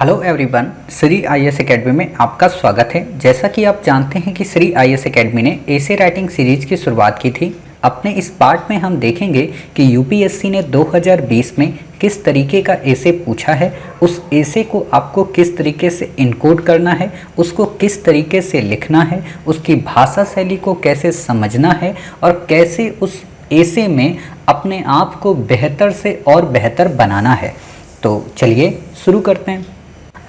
Hello everyone, Shri IAS academy में आपका स्वागत है। जैसा कि आप जानते हैं कि श्री आईएएस एकेडमी ने एसे राइटिंग सीरीज की शुरुआत की थी। अपने इस पार्ट में हम देखेंगे कि यूपीएससी ने 2020 में किस तरीके का एसे पूछा है, उस एसे को आपको किस तरीके से इनकोड करना है, उसको किस तरीके से लिखना है, उसकी भाषा शैली को कैसे समझना है और कैसे उस एसे में अपने आप को बेहतर से और बेहतर बनाना है। तो चलिए शुरू करते हैं।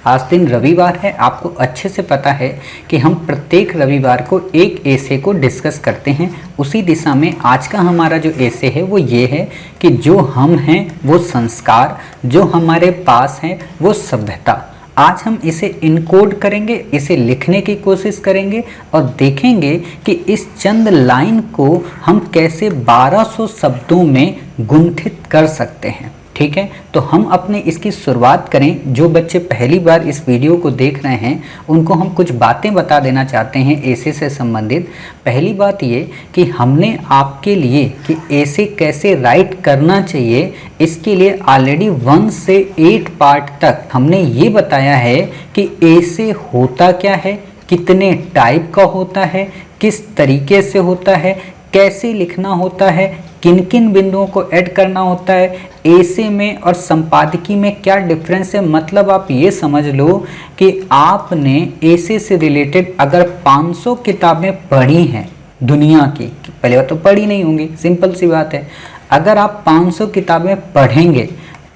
आज दिन रविवार है। आपको अच्छे से पता है कि हम प्रत्येक रविवार को एक एसे को डिस्कस करते हैं। उसी दिशा में आज का हमारा जो एसे है वो ये है कि जो हम हैं वो संस्कार, जो हमारे पास हैं वो सभ्यता। आज हम इसे इनकोड करेंगे, इसे लिखने की कोशिश करेंगे और देखेंगे कि इस चंद लाइन को हम कैसे 1200 शब्दों में गुंथित कर सकते हैं। ठीक है, तो हम अपने इसकी शुरुआत करें। जो बच्चे पहली बार इस वीडियो को देख रहे हैं उनको हम कुछ बातें बता देना चाहते हैं एसे से संबंधित। पहली बात ये कि हमने आपके लिए कि एसे कैसे राइट करना चाहिए, इसके लिए ऑलरेडी 1 से 8 पार्ट तक हमने ये बताया है कि एसे होता क्या है, कितने टाइप का होता है, किस तरीके से होता है, कैसे लिखना होता है, किन किन बिंदुओं को ऐड करना होता है, एसे में और संपादकीय में क्या डिफरेंस है। मतलब आप ये समझ लो कि आपने एसे से रिलेटेड अगर 500 किताबें पढ़ी हैं दुनिया की, पहले बात तो पढ़ी नहीं होंगी, सिंपल सी बात है। अगर आप 500 किताबें पढ़ेंगे,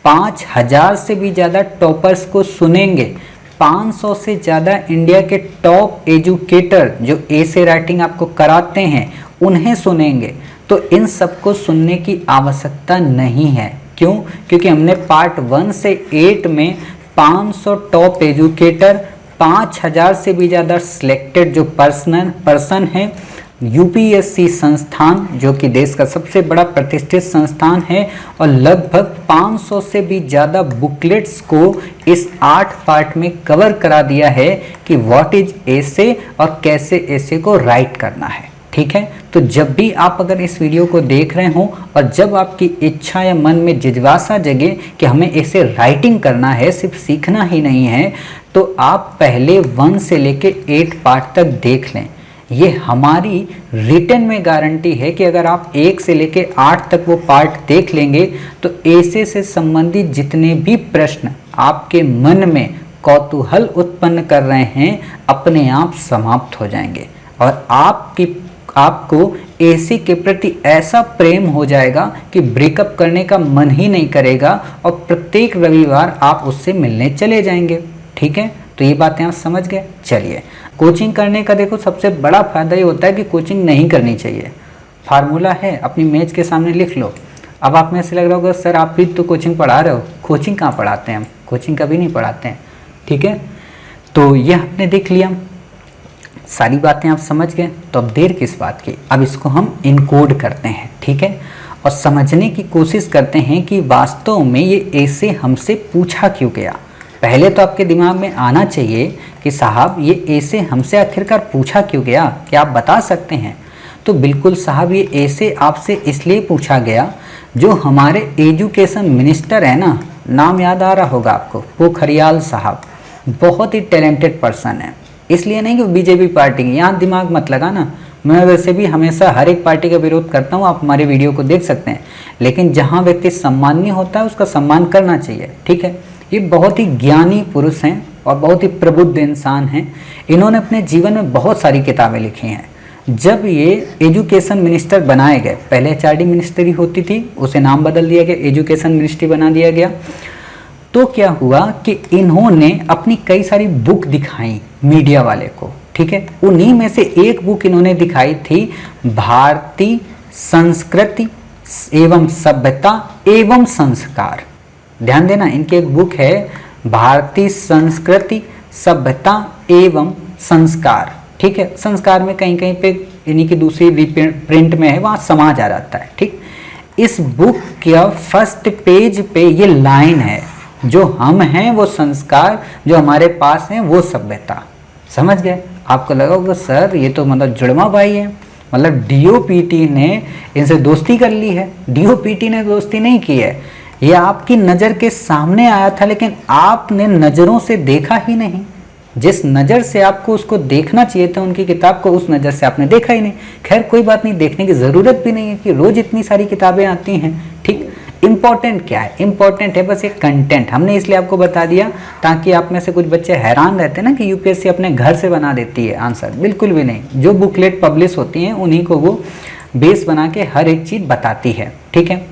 5000 से भी ज़्यादा टॉपर्स को सुनेंगे, 500 से ज़्यादा इंडिया के टॉप एजुकेटर जो एसे राइटिंग आपको कराते हैं उन्हें सुनेंगे, तो इन सबको सुनने की आवश्यकता नहीं है। क्यों? क्योंकि हमने पार्ट 1 से 8 में 500 टॉप एजुकेटर, 5000 से भी ज़्यादा सिलेक्टेड जो पर्सन हैं, यूपीएससी संस्थान जो कि देश का सबसे बड़ा प्रतिष्ठित संस्थान है, और लगभग 500 से भी ज़्यादा बुकलेट्स को इस 8 पार्ट में कवर करा दिया है कि व्हाट इज एसे और कैसे एसे को राइट करना है। ठीक है, तो जब भी आप अगर इस वीडियो को देख रहे हो और जब आपकी इच्छा या मन में जिज्ञासा जगे कि हमें ऐसे राइटिंग करना है, सिर्फ सीखना ही नहीं है, तो आप पहले 1 से लेके 8 पार्ट तक देख लें। ये हमारी रिटन में गारंटी है कि अगर आप 1 से लेके 8 तक वो पार्ट देख लेंगे तो एसे से संबंधित जितने भी प्रश्न आपके मन में कौतूहल उत्पन्न कर रहे हैं अपने आप समाप्त हो जाएंगे और आपको एसे के प्रति ऐसा प्रेम हो जाएगा कि ब्रेकअप करने का मन ही नहीं करेगा और प्रत्येक रविवार आप उससे मिलने चले जाएंगे। ठीक है, तो ये बातें आप समझ गए। चलिए, कोचिंग करने का देखो सबसे बड़ा फायदा ये होता है कि कोचिंग नहीं करनी चाहिए। फार्मूला है, अपनी मेज के सामने लिख लो। अब आप में से लग रहा होगा सर आप भी तो कोचिंग पढ़ा रहे हो। कोचिंग कहाँ पढ़ाते हैं हम, कोचिंग कभी नहीं पढ़ाते हैं। ठीक है, तो ये आपने देख लिया, सारी बातें आप समझ गए। तो अब देर किस बात की, अब इसको हम इनकोड करते हैं। ठीक है, और समझने की कोशिश करते हैं कि वास्तव में ये एसे हमसे पूछा क्यों गया। पहले तो आपके दिमाग में आना चाहिए कि साहब ये एसे हमसे आखिरकार पूछा क्यों गया, क्या आप बता सकते हैं? तो बिल्कुल साहब, ये एसे आपसे इसलिए पूछा गया, जो हमारे एजुकेशन मिनिस्टर है ना, नाम याद आ रहा होगा आपको, पोखरियाल साहब, बहुत ही टैलेंटेड पर्सन है। इसलिए नहीं कि बीजेपी पार्टी की, यहाँ दिमाग मत लगाना। मैं वैसे भी हमेशा हर एक पार्टी का विरोध करता हूँ, आप हमारे वीडियो को देख सकते हैं, लेकिन जहाँ व्यक्ति सम्माननीय होता है उसका सम्मान करना चाहिए। ठीक है, ये बहुत ही ज्ञानी पुरुष हैं और बहुत ही प्रबुद्ध इंसान हैं। इन्होंने अपने जीवन में बहुत सारी किताबें लिखी हैं। जब ये एजुकेशन मिनिस्टर बनाए गए, पहले एचआरडी मिनिस्ट्री होती थी, उसे नाम बदल दिया गया, एजुकेशन मिनिस्ट्री बना दिया गया। तो क्या हुआ कि इन्होंने अपनी कई सारी बुक दिखाई मीडिया वाले को। ठीक है, उन्हीं में से एक बुक इन्होंने दिखाई थी, भारतीय संस्कृति एवं सभ्यता एवं संस्कार। ध्यान देना, इनकी एक बुक है भारतीय संस्कृति सभ्यता एवं संस्कार। ठीक है, संस्कार में कहीं कहीं पे इन्हीं की दूसरी प्रिंट में है, वहाँ समाज आ जाता है। ठीक, इस बुक का फर्स्ट पेज पे ये लाइन है, जो हम हैं वो संस्कार, जो हमारे पास हैं वो सभ्यता। समझ गए? आपको लगा होगा सर ये तो मतलब जुड़वा भाई है, मतलब डीओपीटी ने इनसे दोस्ती कर ली है। डीओपीटी ने दोस्ती नहीं की है, ये आपकी नज़र के सामने आया था, लेकिन आपने नज़रों से देखा ही नहीं। जिस नज़र से आपको उसको देखना चाहिए था, उनकी किताब को, उस नज़र से आपने देखा ही नहीं। खैर कोई बात नहीं, देखने की ज़रूरत भी नहीं है कि रोज़ इतनी सारी किताबें आती हैं। ठीक, इम्पॉर्टेंट क्या है? इम्पॉर्टेंट है बस एक कंटेंट। हमने इसलिए आपको बता दिया ताकि आप में से कुछ बच्चे हैरान रहते हैं ना कि यूपीएससी अपने घर से बना देती है आंसर। बिल्कुल भी नहीं, जो बुकलेट पब्लिश होती हैं उन्हीं को वो बेस बना के हर एक चीज़ बताती है। ठीक है,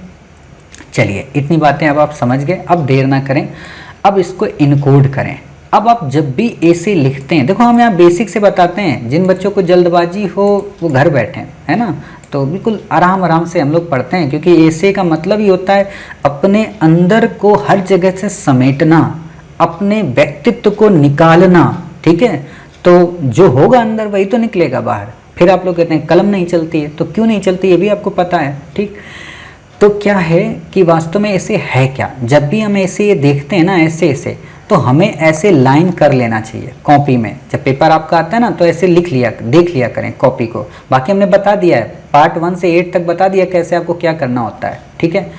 चलिए इतनी बातें अब आप समझ गए। अब देर ना करें, अब इसको इनकोड करें। अब आप जब भी ऐसे लिखते हैं, देखो हम यहाँ बेसिक से बताते हैं, जिन बच्चों को जल्दबाजी हो वो घर बैठे, है ना, तो बिल्कुल आराम आराम से हम लोग पढ़ते हैं, क्योंकि ऐसे का मतलब ही होता है अपने अंदर को हर जगह से समेटना, अपने व्यक्तित्व को निकालना। ठीक है, तो जो होगा अंदर वही तो निकलेगा बाहर। फिर आप लोग कहते हैं कलम नहीं चलती है, तो क्यों नहीं चलती ये भी आपको पता है। ठीक, तो क्या है कि वास्तव में ऐसे है क्या, जब भी हम ऐसे ये देखते हैं ना ऐसे तो हमें ऐसे लाइन कर लेना चाहिए कॉपी में। जब पेपर आपका आता है ना तो ऐसे लिख लिया, देख लिया करें कॉपी को। बाकी हमने बता दिया है, पार्ट 1 से 8 तक बता दिया कैसे आपको क्या करना होता है। ठीक है,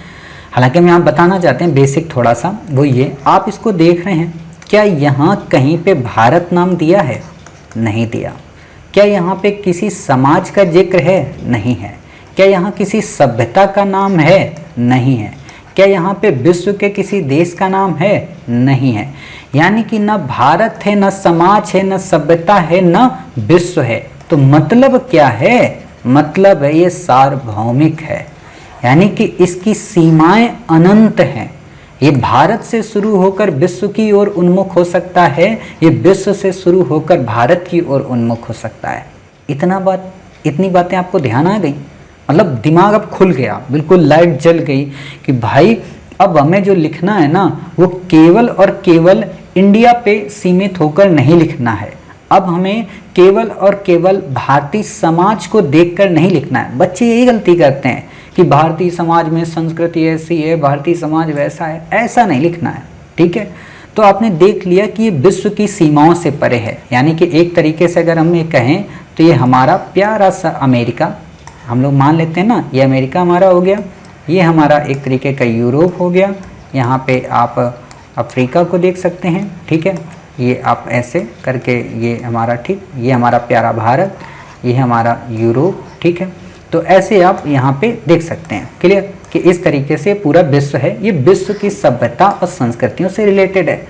हालांकि हम यहाँ बताना चाहते हैं बेसिक थोड़ा सा, वो ये आप इसको देख रहे हैं, क्या यहाँ कहीं पे भारत नाम दिया है? नहीं दिया। क्या यहाँ पे किसी समाज का जिक्र है? नहीं है। क्या यहाँ किसी सभ्यता का नाम है? नहीं है। क्या यहाँ पे विश्व के किसी देश का नाम है? नहीं है। यानी कि न भारत है, न समाज है, न सभ्यता है, न विश्व है। तो मतलब क्या है? मतलब है ये सार्वभौमिक है, यानी कि इसकी सीमाएं अनंत हैं। ये भारत से शुरू होकर विश्व की ओर उन्मुख हो सकता है, ये विश्व से शुरू होकर भारत की ओर उन्मुख हो सकता है। इतनी बातें आपको ध्यान आ गई, मतलब दिमाग अब खुल गया, बिल्कुल लाइट जल गई कि भाई अब हमें जो लिखना है ना वो केवल और केवल इंडिया पे सीमित होकर नहीं लिखना है। अब हमें केवल और केवल भारतीय समाज को देखकर नहीं लिखना है। बच्चे यही गलती करते हैं कि भारतीय समाज में संस्कृति ऐसी है, भारतीय समाज वैसा है, ऐसा नहीं लिखना है। ठीक है, तो आपने देख लिया कि ये विश्व की सीमाओं से परे है, यानी कि एक तरीके से अगर हम ये कहें तो ये हमारा प्यारा सा अमेरिका, हम लोग मान लेते हैं ना, ये अमेरिका हमारा हो गया, ये हमारा एक तरीके का यूरोप हो गया, यहाँ पे आप अफ्रीका को देख सकते हैं। ठीक है, ये आप ऐसे करके ये हमारा, ठीक, ये हमारा प्यारा भारत, ये हमारा यूरोप। ठीक है, तो ऐसे आप यहाँ पे देख सकते हैं, क्लियर, कि इस तरीके से पूरा विश्व है, ये विश्व की सभ्यता और संस्कृतियों से रिलेटेड है।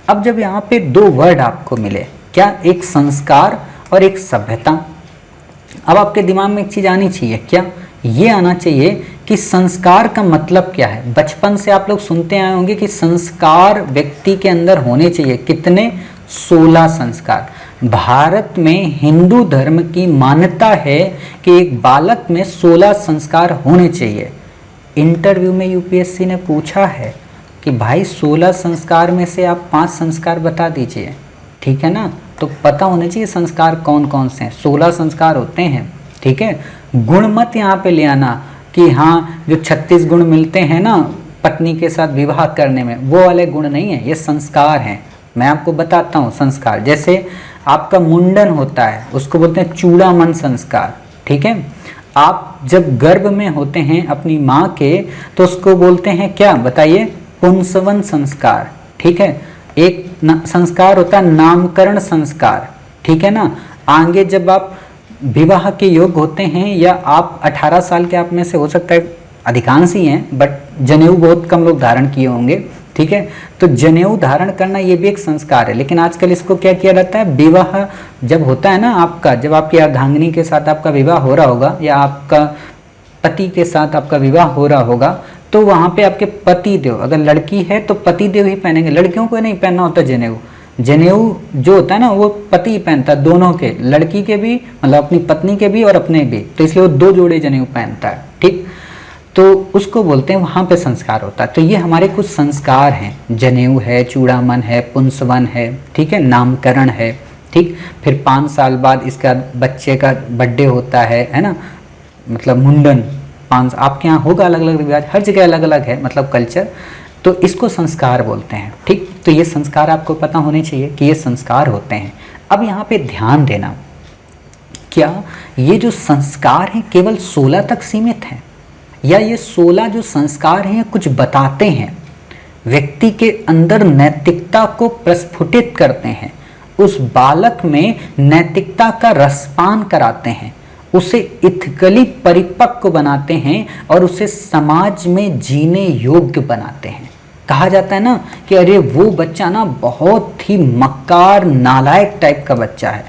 अब जब यहाँ पे दो वर्ड आपको मिले, क्या, एक संस्कार और एक सभ्यता, अब आपके दिमाग में एक चीज़ आनी चाहिए, क्या ये आना चाहिए कि संस्कार का मतलब क्या है। बचपन से आप लोग सुनते आए होंगे कि संस्कार व्यक्ति के अंदर होने चाहिए, कितने, 16 संस्कार। भारत में हिंदू धर्म की मान्यता है कि एक बालक में 16 संस्कार होने चाहिए। इंटरव्यू में यूपीएससी ने पूछा है कि भाई 16 संस्कार में से आप 5 संस्कार बता दीजिए, ठीक है ना, तो पता होने चाहिए संस्कार कौन कौन से हैं। 16 संस्कार होते हैं। ठीक है, गुण मत यहाँ पे ले आना कि हाँ जो 36 गुण मिलते हैं ना पत्नी के साथ विवाह करने में, वो वाले गुण नहीं है, ये संस्कार हैं। मैं आपको बताता हूँ संस्कार, जैसे आपका मुंडन होता है उसको बोलते हैं चूड़ामन संस्कार। ठीक है, आप जब गर्भ में होते हैं अपनी माँ के तो उसको बोलते हैं क्या, बताइए, पुंसवन संस्कार। ठीक है, एक संस्कार होता है नामकरण संस्कार। ठीक है ना, आगे जब आप विवाह के योग होते हैं या आप 18 साल के आप में से हो सकता है अधिकांश ही हैं, बट जनेऊ बहुत कम लोग धारण किए होंगे। ठीक है, तो जनेऊ धारण करना ये भी एक संस्कार है, लेकिन आजकल इसको क्या किया जाता है, विवाह जब होता है ना आपका, जब आपकी अर्धांगिनी के साथ आपका विवाह हो रहा होगा या आपका पति के साथ आपका विवाह हो रहा होगा, तो वहाँ पे आपके पति देव, अगर लड़की है तो पति देव ही पहनेंगे, लड़कियों को नहीं पहनना होता जनेऊ। जनेऊ जो होता है ना वो पति ही पहनता है, दोनों के, लड़की के भी, मतलब अपनी पत्नी के भी और अपने भी, तो इसलिए वो 2 जोड़े जनेऊ पहनता है। ठीक, तो उसको बोलते हैं, वहाँ पे संस्कार होता है। तो ये हमारे कुछ संस्कार हैं, जनेऊ है, चूड़ामन है, पुंसवन है, ठीक है, नामकरण है। ठीक, फिर 5 साल बाद इसका बच्चे का बर्थडे होता है ना, मतलब मुंडन। 5 आपके यहाँ होगा अलग अलग रिवाज, हर जगह अलग अलग है, मतलब कल्चर, तो इसको संस्कार बोलते हैं। ठीक, तो ये संस्कार आपको पता होने चाहिए कि ये संस्कार होते हैं। अब यहाँ पे ध्यान देना, क्या ये जो संस्कार हैं केवल 16 तक सीमित हैं? या ये 16 जो संस्कार हैं कुछ बताते हैं, व्यक्ति के अंदर नैतिकता को प्रस्फुटित करते हैं, उस बालक में नैतिकता का रसपान कराते हैं, उसे इथिकली परिपक्व बनाते हैं और उसे समाज में जीने योग्य बनाते हैं। कहा जाता है ना कि अरे वो बच्चा ना बहुत ही मक्कार नालायक टाइप का बच्चा है,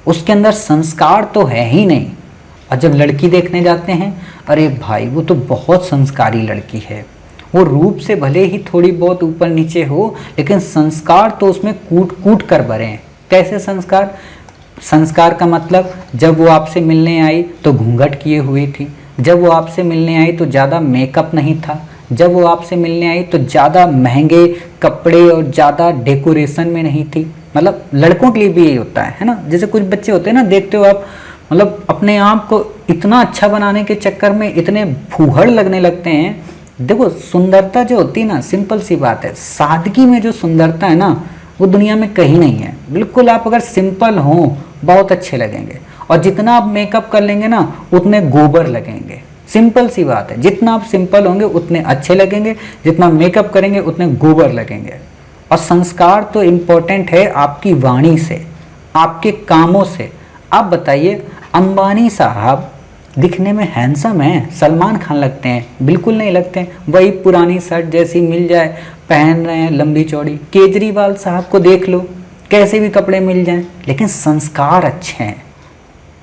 उसके अंदर संस्कार तो है ही नहीं। और जब लड़की देखने जाते हैं, अरे भाई वो तो बहुत संस्कारी लड़की है, वो रूप से भले ही थोड़ी बहुत ऊपर नीचे हो लेकिन संस्कार तो उसमें कूट कूट कर भरे हैं। कैसे संस्कार? संस्कार का मतलब जब वो आपसे मिलने आई तो घूंघट किए हुई थी, जब वो आपसे मिलने आई तो ज़्यादा मेकअप नहीं था, जब वो आपसे मिलने आई तो ज़्यादा महंगे कपड़े और ज़्यादा डेकोरेशन में नहीं थी। मतलब लड़कों के लिए भी यही होता है ना। जैसे कुछ बच्चे होते हैं ना, देखते हो आप, मतलब अपने आप को इतना अच्छा बनाने के चक्कर में इतने फूहड़ लगने लगते हैं। देखो सुंदरता जो होती है ना, सिंपल सी बात है, सादगी में जो सुंदरता है ना वो दुनिया में कहीं नहीं है। बिल्कुल आप अगर सिंपल हो बहुत अच्छे लगेंगे, और जितना आप मेकअप कर लेंगे ना उतने गोबर लगेंगे। सिंपल सी बात है, जितना आप सिंपल होंगे उतने अच्छे लगेंगे, जितना मेकअप करेंगे उतने गोबर लगेंगे। और संस्कार तो इम्पोर्टेंट है आपकी वाणी से, आपके कामों से। आप बताइए, अंबानी साहब दिखने में हैंडसम हैं, सलमान खान लगते हैं? बिल्कुल नहीं लगते हैं, वही पुरानी शर्ट जैसी मिल जाए पहन रहे हैं लंबी चौड़ी। केजरीवाल साहब को देख लो, कैसे भी कपड़े मिल जाएं, लेकिन संस्कार अच्छे हैं।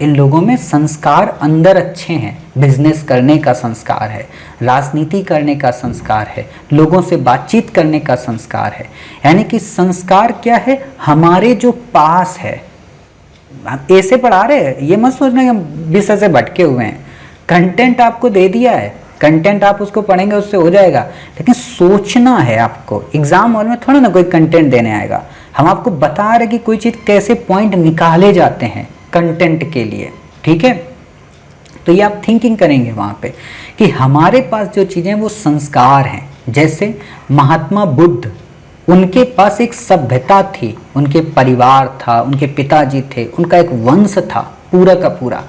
इन लोगों में संस्कार अंदर अच्छे हैं। बिजनेस करने का संस्कार है, राजनीति करने का संस्कार है, लोगों से बातचीत करने का संस्कार है। यानी कि संस्कार क्या है? हमारे जो पास है। ऐसे पढ़ा रहे हैं, ये मत सोचना कि हम विषय से भटके हुए हैं। कंटेंट आपको दे दिया है, कंटेंट आप उसको पढ़ेंगे उससे हो जाएगा, लेकिन सोचना है आपको। एग्जाम हॉल में थोड़ा ना कोई कंटेंट देने आएगा, हम आपको बता रहे कि कोई चीज़ कैसे पॉइंट निकाले जाते हैं कंटेंट के लिए, ठीक है। तो ये आप थिंकिंग करेंगे वहाँ पे कि हमारे पास जो चीज़ें वो संस्कार हैं। जैसे महात्मा बुद्ध, उनके पास एक सभ्यता थी, उनके परिवार था, उनके पिताजी थे, उनका एक वंश था पूरा का पूरा।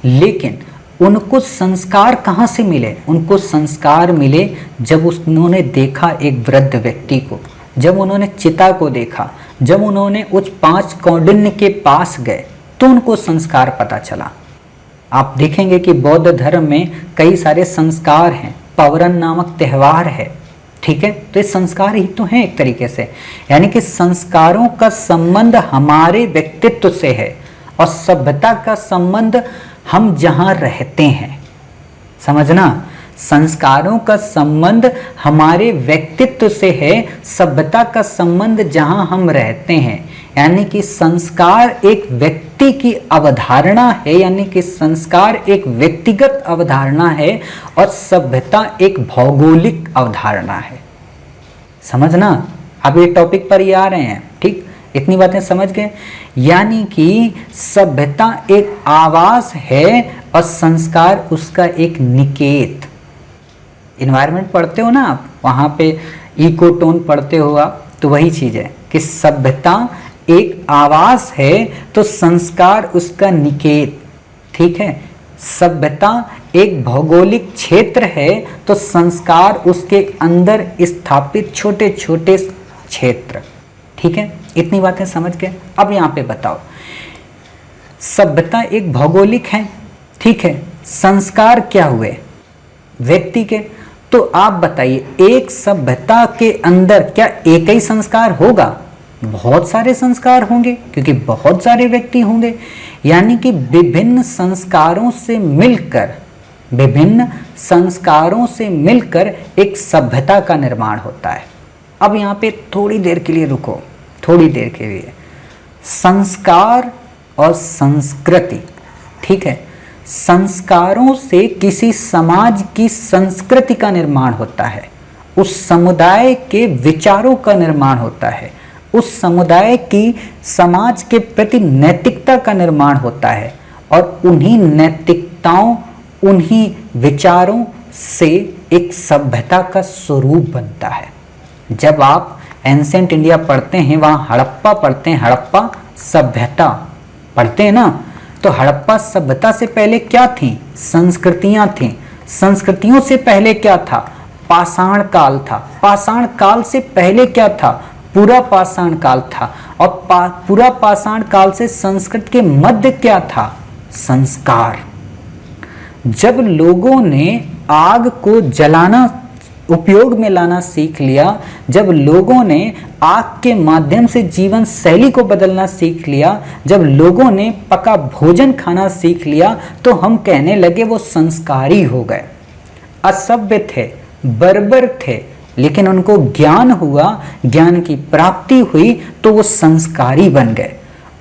लेकिन उनको संस्कार कहाँ से मिले? उनको संस्कार मिले जब उन्होंने देखा एक वृद्ध व्यक्ति को, जब उन्होंने चिता को देखा, जब उन्होंने उस 5 कौंडिन्य के पास गए तो उनको संस्कार पता चला। आप देखेंगे कि बौद्ध धर्म में कई सारे संस्कार हैं, पवरन नामक त्यौहार है, ठीक है। तो ये संस्कार ही तो हैं एक तरीके से। यानी कि संस्कारों का संबंध हमारे व्यक्तित्व से है और सभ्यता का संबंध हम जहाँ रहते हैं। समझना, संस्कारों का संबंध हमारे व्यक्तित्व से है, सभ्यता का संबंध जहाँ हम रहते हैं। यानी कि संस्कार एक व्यक्ति की अवधारणा है, यानी कि संस्कार एक व्यक्तिगत अवधारणा है और सभ्यता एक भौगोलिक अवधारणा है। समझना, अब ये टॉपिक पर ही आ रहे हैं, ठीक, इतनी बातें समझ गए। यानी कि सभ्यता एक आवास है और संस्कार उसका एक निकेत। इन्वायरमेंट पढ़ते हो ना आप, वहाँ पे इको टोन पढ़ते हो आप, तो वही चीज़ है कि सभ्यता एक आवास है तो संस्कार उसका निकेत, ठीक है। सभ्यता एक भौगोलिक क्षेत्र है तो संस्कार उसके अंदर स्थापित छोटे छोटे क्षेत्र, ठीक है। इतनी बातें समझ गए। अब यहाँ पे बताओ, सभ्यता एक भौगोलिक है, ठीक है, संस्कार क्या हुए? व्यक्ति के। तो आप बताइए, एक सभ्यता के अंदर क्या एक ही संस्कार होगा? बहुत सारे संस्कार होंगे, क्योंकि बहुत सारे व्यक्ति होंगे। यानी कि विभिन्न संस्कारों से मिलकर, विभिन्न संस्कारों से मिलकर एक सभ्यता का निर्माण होता है। अब यहाँ पे थोड़ी देर के लिए रुको, थोड़ी देर के लिए। संस्कार और संस्कृति, ठीक है। संस्कारों से किसी समाज की संस्कृति का निर्माण होता है, उस समुदाय के विचारों का निर्माण होता है, उस समुदाय की समाज के प्रति नैतिकता का निर्माण होता है, और उन्हीं नैतिकताओं, उन्हीं विचारों से एक सभ्यता का स्वरूप बनता है। जब आप एंसेंट इंडिया पढ़ते हैं, वहाँ हड़प्पा पढ़ते हैं, हड़प्पा सभ्यता पढ़ते हैं ना, तो हड़प्पा सभ्यता से पहले क्या थी? संस्कृतियाँ थीं। संस्कृतियों से पहले क्या था? पाषाण काल था। पाषाण काल से पहले क्या था? पूरा पाषाण काल था। और पूरा पाषाण काल से संस्कृत के मध्य क्या था? संस्कार। जब लोगों ने आग को जलाना, उपयोग में लाना सीख लिया, जब लोगों ने आग के माध्यम से जीवन शैली को बदलना सीख लिया, जब लोगों ने पका भोजन खाना सीख लिया, तो हम कहने लगे वो संस्कारी हो गए। असभ्य थे, बर्बर थे, लेकिन उनको ज्ञान हुआ, ज्ञान की प्राप्ति हुई, तो वो संस्कारी बन गए।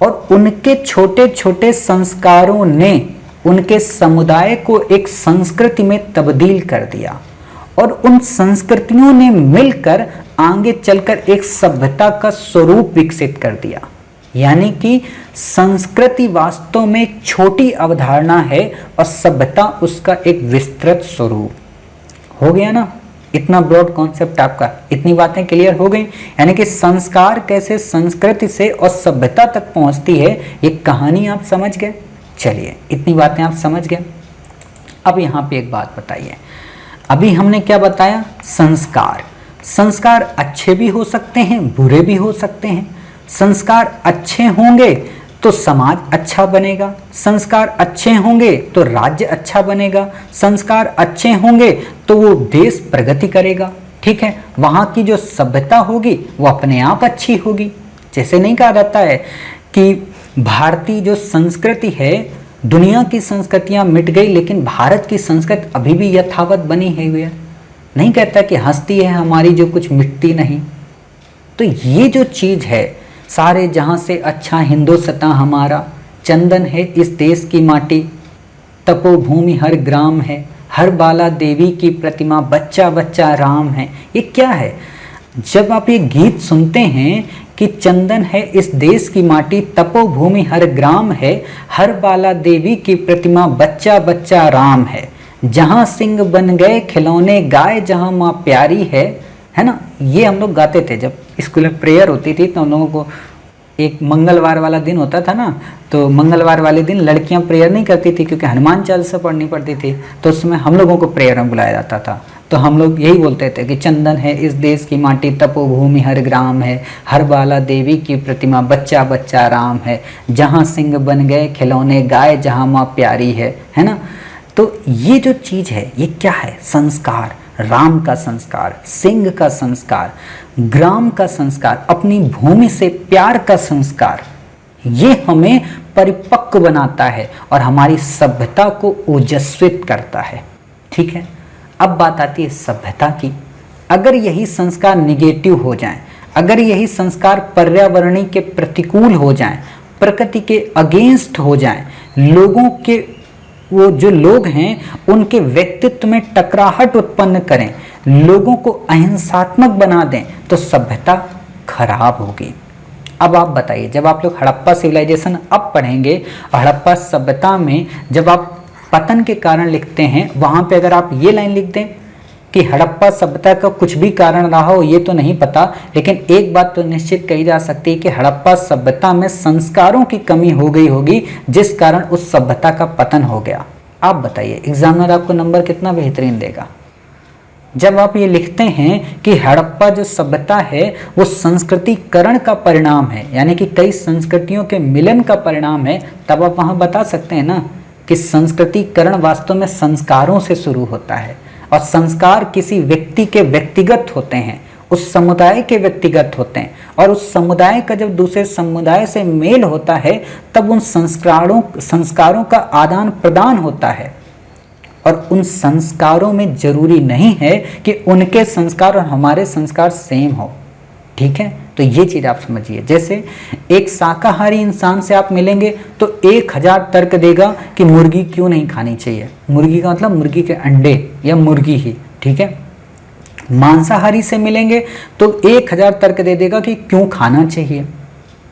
और उनके छोटे छोटे संस्कारों ने उनके समुदाय को एक संस्कृति में तब्दील कर दिया, और उन संस्कृतियों ने मिलकर आगे चलकर एक सभ्यता का स्वरूप विकसित कर दिया। यानी कि संस्कृति वास्तव में एक छोटी अवधारणा है और सभ्यता उसका एक विस्तृत स्वरूप। हो गया ना? इतना ब्रॉड कॉन्सेप्ट आपका, इतनी बातें क्लियर हो गई। यानी कि संस्कार कैसे संस्कृति से और सभ्यता तक पहुंचती है, ये कहानी आप समझ गए। चलिए, इतनी बातें आप समझ गए। अब यहाँ पे एक बात बताइए, अभी हमने क्या बताया? संस्कार। संस्कार अच्छे भी हो सकते हैं, बुरे भी हो सकते हैं। संस्कार अच्छे होंगे तो समाज अच्छा बनेगा, संस्कार अच्छे होंगे तो राज्य अच्छा बनेगा, संस्कार अच्छे होंगे तो वो देश प्रगति करेगा। ठीक है, वहाँ की जो सभ्यता होगी वो अपने आप अच्छी होगी। जैसे नहीं कहा जाता है कि भारतीय जो संस्कृति है, दुनिया की संस्कृतियाँ मिट गई लेकिन भारत की संस्कृति अभी भी यथावत बनी है। नहीं कहता कि हस्ती है हमारी जो कुछ मिटती नहीं। तो ये जो चीज़ है, सारे जहाँ से अच्छा हिंदुस्तान हमारा, चंदन है इस देश की माटी, तपोभूमि हर ग्राम है, हर बाला देवी की प्रतिमा, बच्चा बच्चा राम है। ये क्या है? जब आप ये गीत सुनते हैं कि चंदन है इस देश की माटी, तपोभूमि हर ग्राम है, हर बाला देवी की प्रतिमा, बच्चा बच्चा राम है, जहाँ सिंह बन गए खिलौने गाय, जहाँ माँ प्यारी है ना। ये हम लोग गाते थे जब स्कूल में प्रेयर होती थी, तो हम लोगों को एक मंगलवार वाला दिन होता था ना, तो मंगलवार वाले दिन लड़कियां प्रेयर नहीं करती थी क्योंकि हनुमान चालीसा पढ़नी पड़ती थी, तो उसमें हम लोगों को प्रेयर में बुलाया जाता था। तो हम लोग यही बोलते थे कि चंदन है इस देश की माटी, तपोभूमि हर ग्राम है, हर बाला देवी की प्रतिमा, बच्चा बच्चा राम है, जहाँ सिंह बन गए खिलौने गाय, जहाँ माँ प्यारी है ना। तो ये जो चीज़ है ये क्या है? संस्कार। राम का संस्कार, सिंह का संस्कार, ग्राम का संस्कार, अपनी भूमि से प्यार का संस्कार, ये हमें परिपक्व बनाता है और हमारी सभ्यता को ओजस्वित करता है। ठीक है, अब बात आती है सभ्यता की। अगर यही संस्कार निगेटिव हो जाएं, अगर यही संस्कार पर्यावरणीय के प्रतिकूल हो जाएं, प्रकृति के अगेंस्ट हो जाएं, लोगों के, वो जो लोग हैं उनके व्यक्तित्व में टकराहट उत्पन्न करें, लोगों को अहिंसात्मक बना दें, तो सभ्यता खराब होगी। अब आप बताइए, जब आप लोग हड़प्पा सिविलाइजेशन अब पढ़ेंगे, हड़प्पा सभ्यता में जब आप पतन के कारण लिखते हैं, वहां पे अगर आप ये लाइन लिख दें कि हड़प्पा सभ्यता का कुछ भी कारण रहा हो ये तो नहीं पता, लेकिन एक बात तो निश्चित कही जा सकती है कि हड़प्पा सभ्यता में संस्कारों की कमी हो गई होगी, जिस कारण उस सभ्यता का पतन हो गया। आप बताइए, एग्जामिनर आपको नंबर कितना बेहतरीन देगा? जब आप ये लिखते हैं कि हड़प्पा जो सभ्यता है वो संस्कृतिकरण का परिणाम है, यानी कि कई संस्कृतियों के मिलन का परिणाम है, तब आप वहाँ बता सकते हैं ना कि संस्कृतिकरण वास्तव में संस्कारों से शुरू होता है, और संस्कार किसी व्यक्ति के व्यक्तिगत होते हैं, उस समुदाय के व्यक्तिगत होते हैं, और उस समुदाय का जब दूसरे समुदाय से मेल होता है तब उन संस्कारों का आदान प्रदान होता है। और उन संस्कारों में जरूरी नहीं है कि उनके संस्कार और हमारे संस्कार सेम हो। ठीक है, तो ये चीज़ आप समझिए। जैसे एक शाकाहारी इंसान से आप मिलेंगे तो 1000 तर्क देगा कि मुर्गी क्यों नहीं खानी चाहिए। मुर्गी का मतलब मुर्गी के अंडे या मुर्गी ही। ठीक है, मांसाहारी से मिलेंगे तो 1000 तर्क दे देगा कि क्यों खाना चाहिए।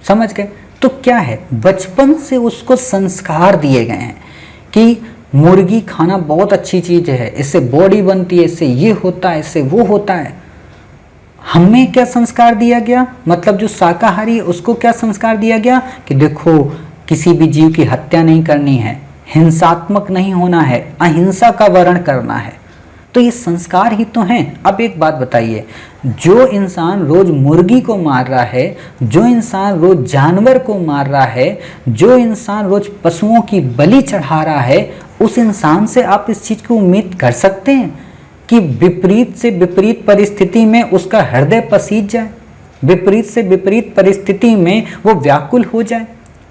समझ गए? तो क्या है, बचपन से उसको संस्कार दिए गए हैं कि मुर्गी खाना बहुत अच्छी चीज़ है, इससे बॉडी बनती है, इससे ये होता है, इससे वो होता है। हमें क्या संस्कार दिया गया? मतलब जो शाकाहारी है उसको क्या संस्कार दिया गया कि देखो किसी भी जीव की हत्या नहीं करनी है, हिंसात्मक नहीं होना है, अहिंसा का वर्ण करना है। तो ये संस्कार ही तो हैं। अब एक बात बताइए, जो इंसान रोज मुर्गी को मार रहा है, जो इंसान रोज जानवर को मार रहा है, जो इंसान रोज पशुओं की बलि चढ़ा रहा है, उस इंसान से आप इस चीज की उम्मीद कर सकते हैं कि विपरीत से विपरीत परिस्थिति में उसका हृदय पसीज जाए, विपरीत से विपरीत परिस्थिति में वो व्याकुल हो जाए,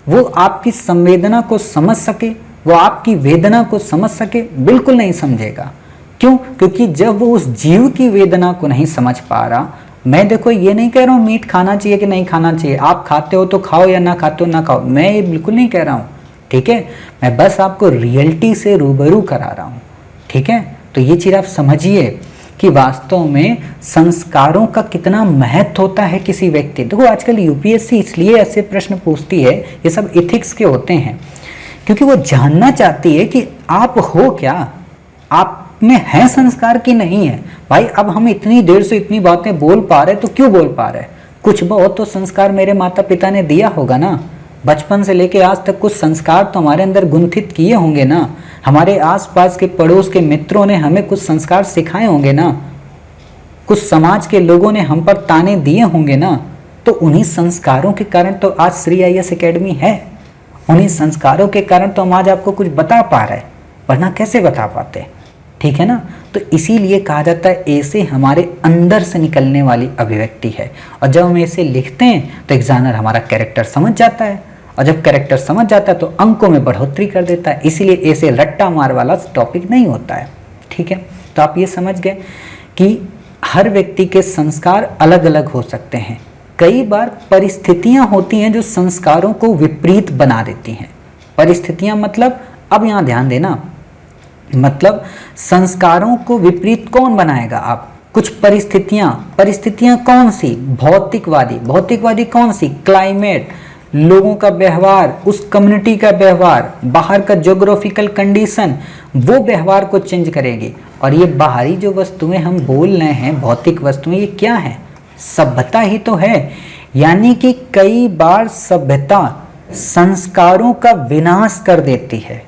वो आपकी संवेदना को समझ सके, वो आपकी वेदना को समझ सके? बिल्कुल नहीं समझेगा। क्यों? क्योंकि जब वो उस जीव की वेदना को नहीं समझ पा रहा। मैं देखो ये नहीं कह रहा हूँ मीट खाना चाहिए कि नहीं खाना चाहिए, आप खाते हो तो खाओ या ना खाते हो ना खाओ, मैं ये बिल्कुल नहीं कह रहा हूँ, ठीक है। मैं बस आपको रियलिटी से रूबरू करा रहा हूँ, ठीक है। तो ये चीज़ आप समझिए कि वास्तव में संस्कारों का कितना महत्व होता है किसी व्यक्ति। देखो आजकल यूपीएससी इसलिए ऐसे प्रश्न पूछती है, ये सब इथिक्स के होते हैं, क्योंकि वो जानना चाहती है कि आप हो क्या, आप में है संस्कार की नहीं है। भाई अब हम इतनी देर से इतनी बातें बोल पा रहे तो क्यों बोल पा रहे? कुछ बहुत तो संस्कार मेरे माता पिता ने दिया होगा ना, बचपन से लेके आज तक कुछ संस्कार तो हमारे अंदर गुंथित किए होंगे ना, हमारे आसपास के पड़ोस के मित्रों ने हमें कुछ संस्कार सिखाए होंगे ना, कुछ समाज के लोगों ने हम पर ताने दिए होंगे ना। तो उन्हीं संस्कारों के कारण तो आज श्री आईएएस एकेडमी है, उन्हीं संस्कारों के कारण तो हम आज आपको कुछ बता पा रहे, वरना कैसे बता पाते, ठीक है ना। तो इसीलिए कहा जाता है ऐसे हमारे अंदर से निकलने वाली अभिव्यक्ति है, और जब हम ऐसे लिखते हैं तो एग्जामिनर हमारा कैरेक्टर समझ जाता है, और जब कैरेक्टर समझ जाता है तो अंकों में बढ़ोतरी कर देता है। इसीलिए ऐसे रट्टा मार वाला टॉपिक नहीं होता है, ठीक है। तो आप ये समझ गए कि हर व्यक्ति के संस्कार अलग अलग हो सकते हैं। कई बार परिस्थितियां होती हैं जो संस्कारों को विपरीत बना देती हैं। परिस्थितियां मतलब, अब यहाँ ध्यान देना, मतलब संस्कारों को विपरीत कौन बनाएगा? आप कुछ परिस्थितियां कौन सी? भौतिकवादी कौन सी? क्लाइमेट, लोगों का व्यवहार, उस कम्युनिटी का व्यवहार, बाहर का ज्योग्राफिकल कंडीशन, वो व्यवहार को चेंज करेगी। और ये बाहरी जो वस्तुएं हम बोल रहे हैं, भौतिक वस्तुएं, ये क्या है? सभ्यता ही तो है। यानी कि कई बार सभ्यता संस्कारों का विनाश कर देती है।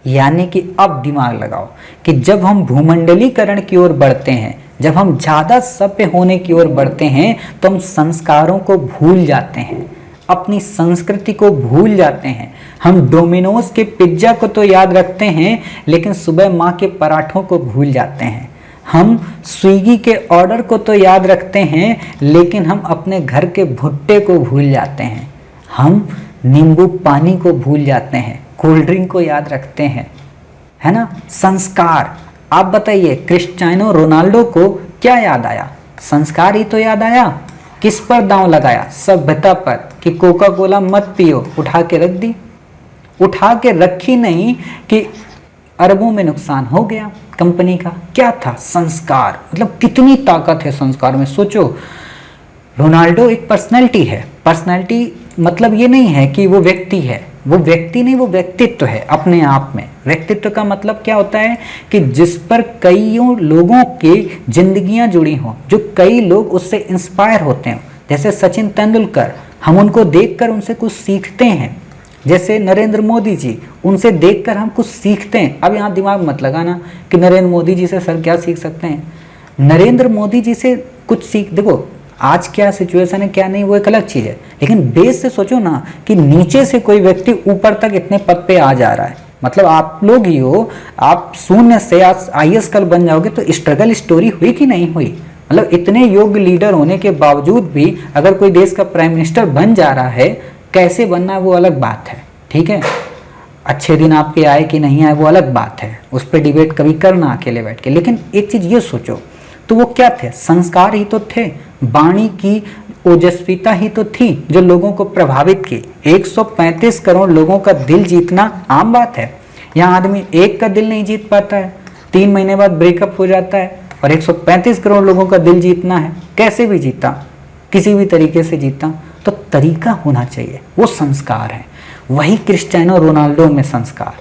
यानी कि अब दिमाग लगाओ कि जब हम भूमंडलीकरण की ओर बढ़ते हैं, जब हम ज़्यादा सभ्य होने की ओर बढ़ते हैं, तो हम संस्कारों को भूल जाते हैं, अपनी संस्कृति को भूल जाते हैं। हम डोमिनोज के पिज्ज़ा को तो याद रखते हैं, लेकिन सुबह माँ के पराठों को भूल जाते हैं। हम स्विगी के ऑर्डर को तो याद रखते हैं, लेकिन हम अपने घर के भुट्टे को भूल जाते हैं। हम नींबू पानी को भूल जाते हैं, कोल्ड ड्रिंक को याद रखते हैं, है ना। संस्कार, आप बताइए क्रिस्टियानो रोनाल्डो को क्या याद आया? संस्कार ही तो याद आया। किस पर दांव लगाया? सभ्यता पर, कि कोका कोला मत पियो, उठा के रख दी। उठा के रखी नहीं कि अरबों में नुकसान हो गया कंपनी का। क्या था? संस्कार। मतलब कितनी ताकत है संस्कार में, सोचो। रोनाल्डो एक पर्सनैलिटी है। पर्सनैलिटी मतलब ये नहीं है कि वो व्यक्ति है, वो व्यक्ति नहीं, वो व्यक्तित्व है अपने आप में। व्यक्तित्व का मतलब क्या होता है कि जिस पर कईयों लोगों की जिंदगियां जुड़ी हों, जो कई लोग उससे इंस्पायर होते हैं। जैसे सचिन तेंदुलकर, हम उनको देखकर उनसे कुछ सीखते हैं। जैसे नरेंद्र मोदी जी, उनसे देखकर हम कुछ सीखते हैं। अब यहाँ दिमाग मत लगाना कि नरेंद्र मोदी जी से सर क्या सीख सकते हैं। नरेंद्र मोदी जी से कुछ सीख, देखो आज क्या सिचुएशन है क्या नहीं वो एक अलग चीज़ है, लेकिन बेस से सोचो ना कि नीचे से कोई व्यक्ति ऊपर तक इतने पद पे आ जा रहा है। मतलब आप लोग ही हो, आप शून्य से आज आईएएस कल बन जाओगे, तो स्ट्रगल स्टोरी हुई कि नहीं हुई? मतलब इतने योग्य लीडर होने के बावजूद भी अगर कोई देश का प्राइम मिनिस्टर बन जा रहा है, कैसे बनना है वो अलग बात है, ठीक है। अच्छे दिन आपके आए कि नहीं आए वो अलग बात है, उस पर डिबेट कभी करना अकेले बैठ के। लेकिन एक चीज़ ये सोचो, तो वो क्या थे? संस्कार ही तो थे, वाणी की ओजस्विता ही तो थी जो लोगों को प्रभावित की। 135 करोड़ लोगों का दिल जीतना आम बात है। यहाँ आदमी एक का दिल नहीं जीत पाता है, 3 महीने बाद ब्रेकअप हो जाता है, और 135 करोड़ लोगों का दिल जीतना है। कैसे भी जीता, किसी भी तरीके से जीता, तो तरीका होना चाहिए, वो संस्कार है। वही क्रिस्टियानो रोनाल्डो में संस्कार,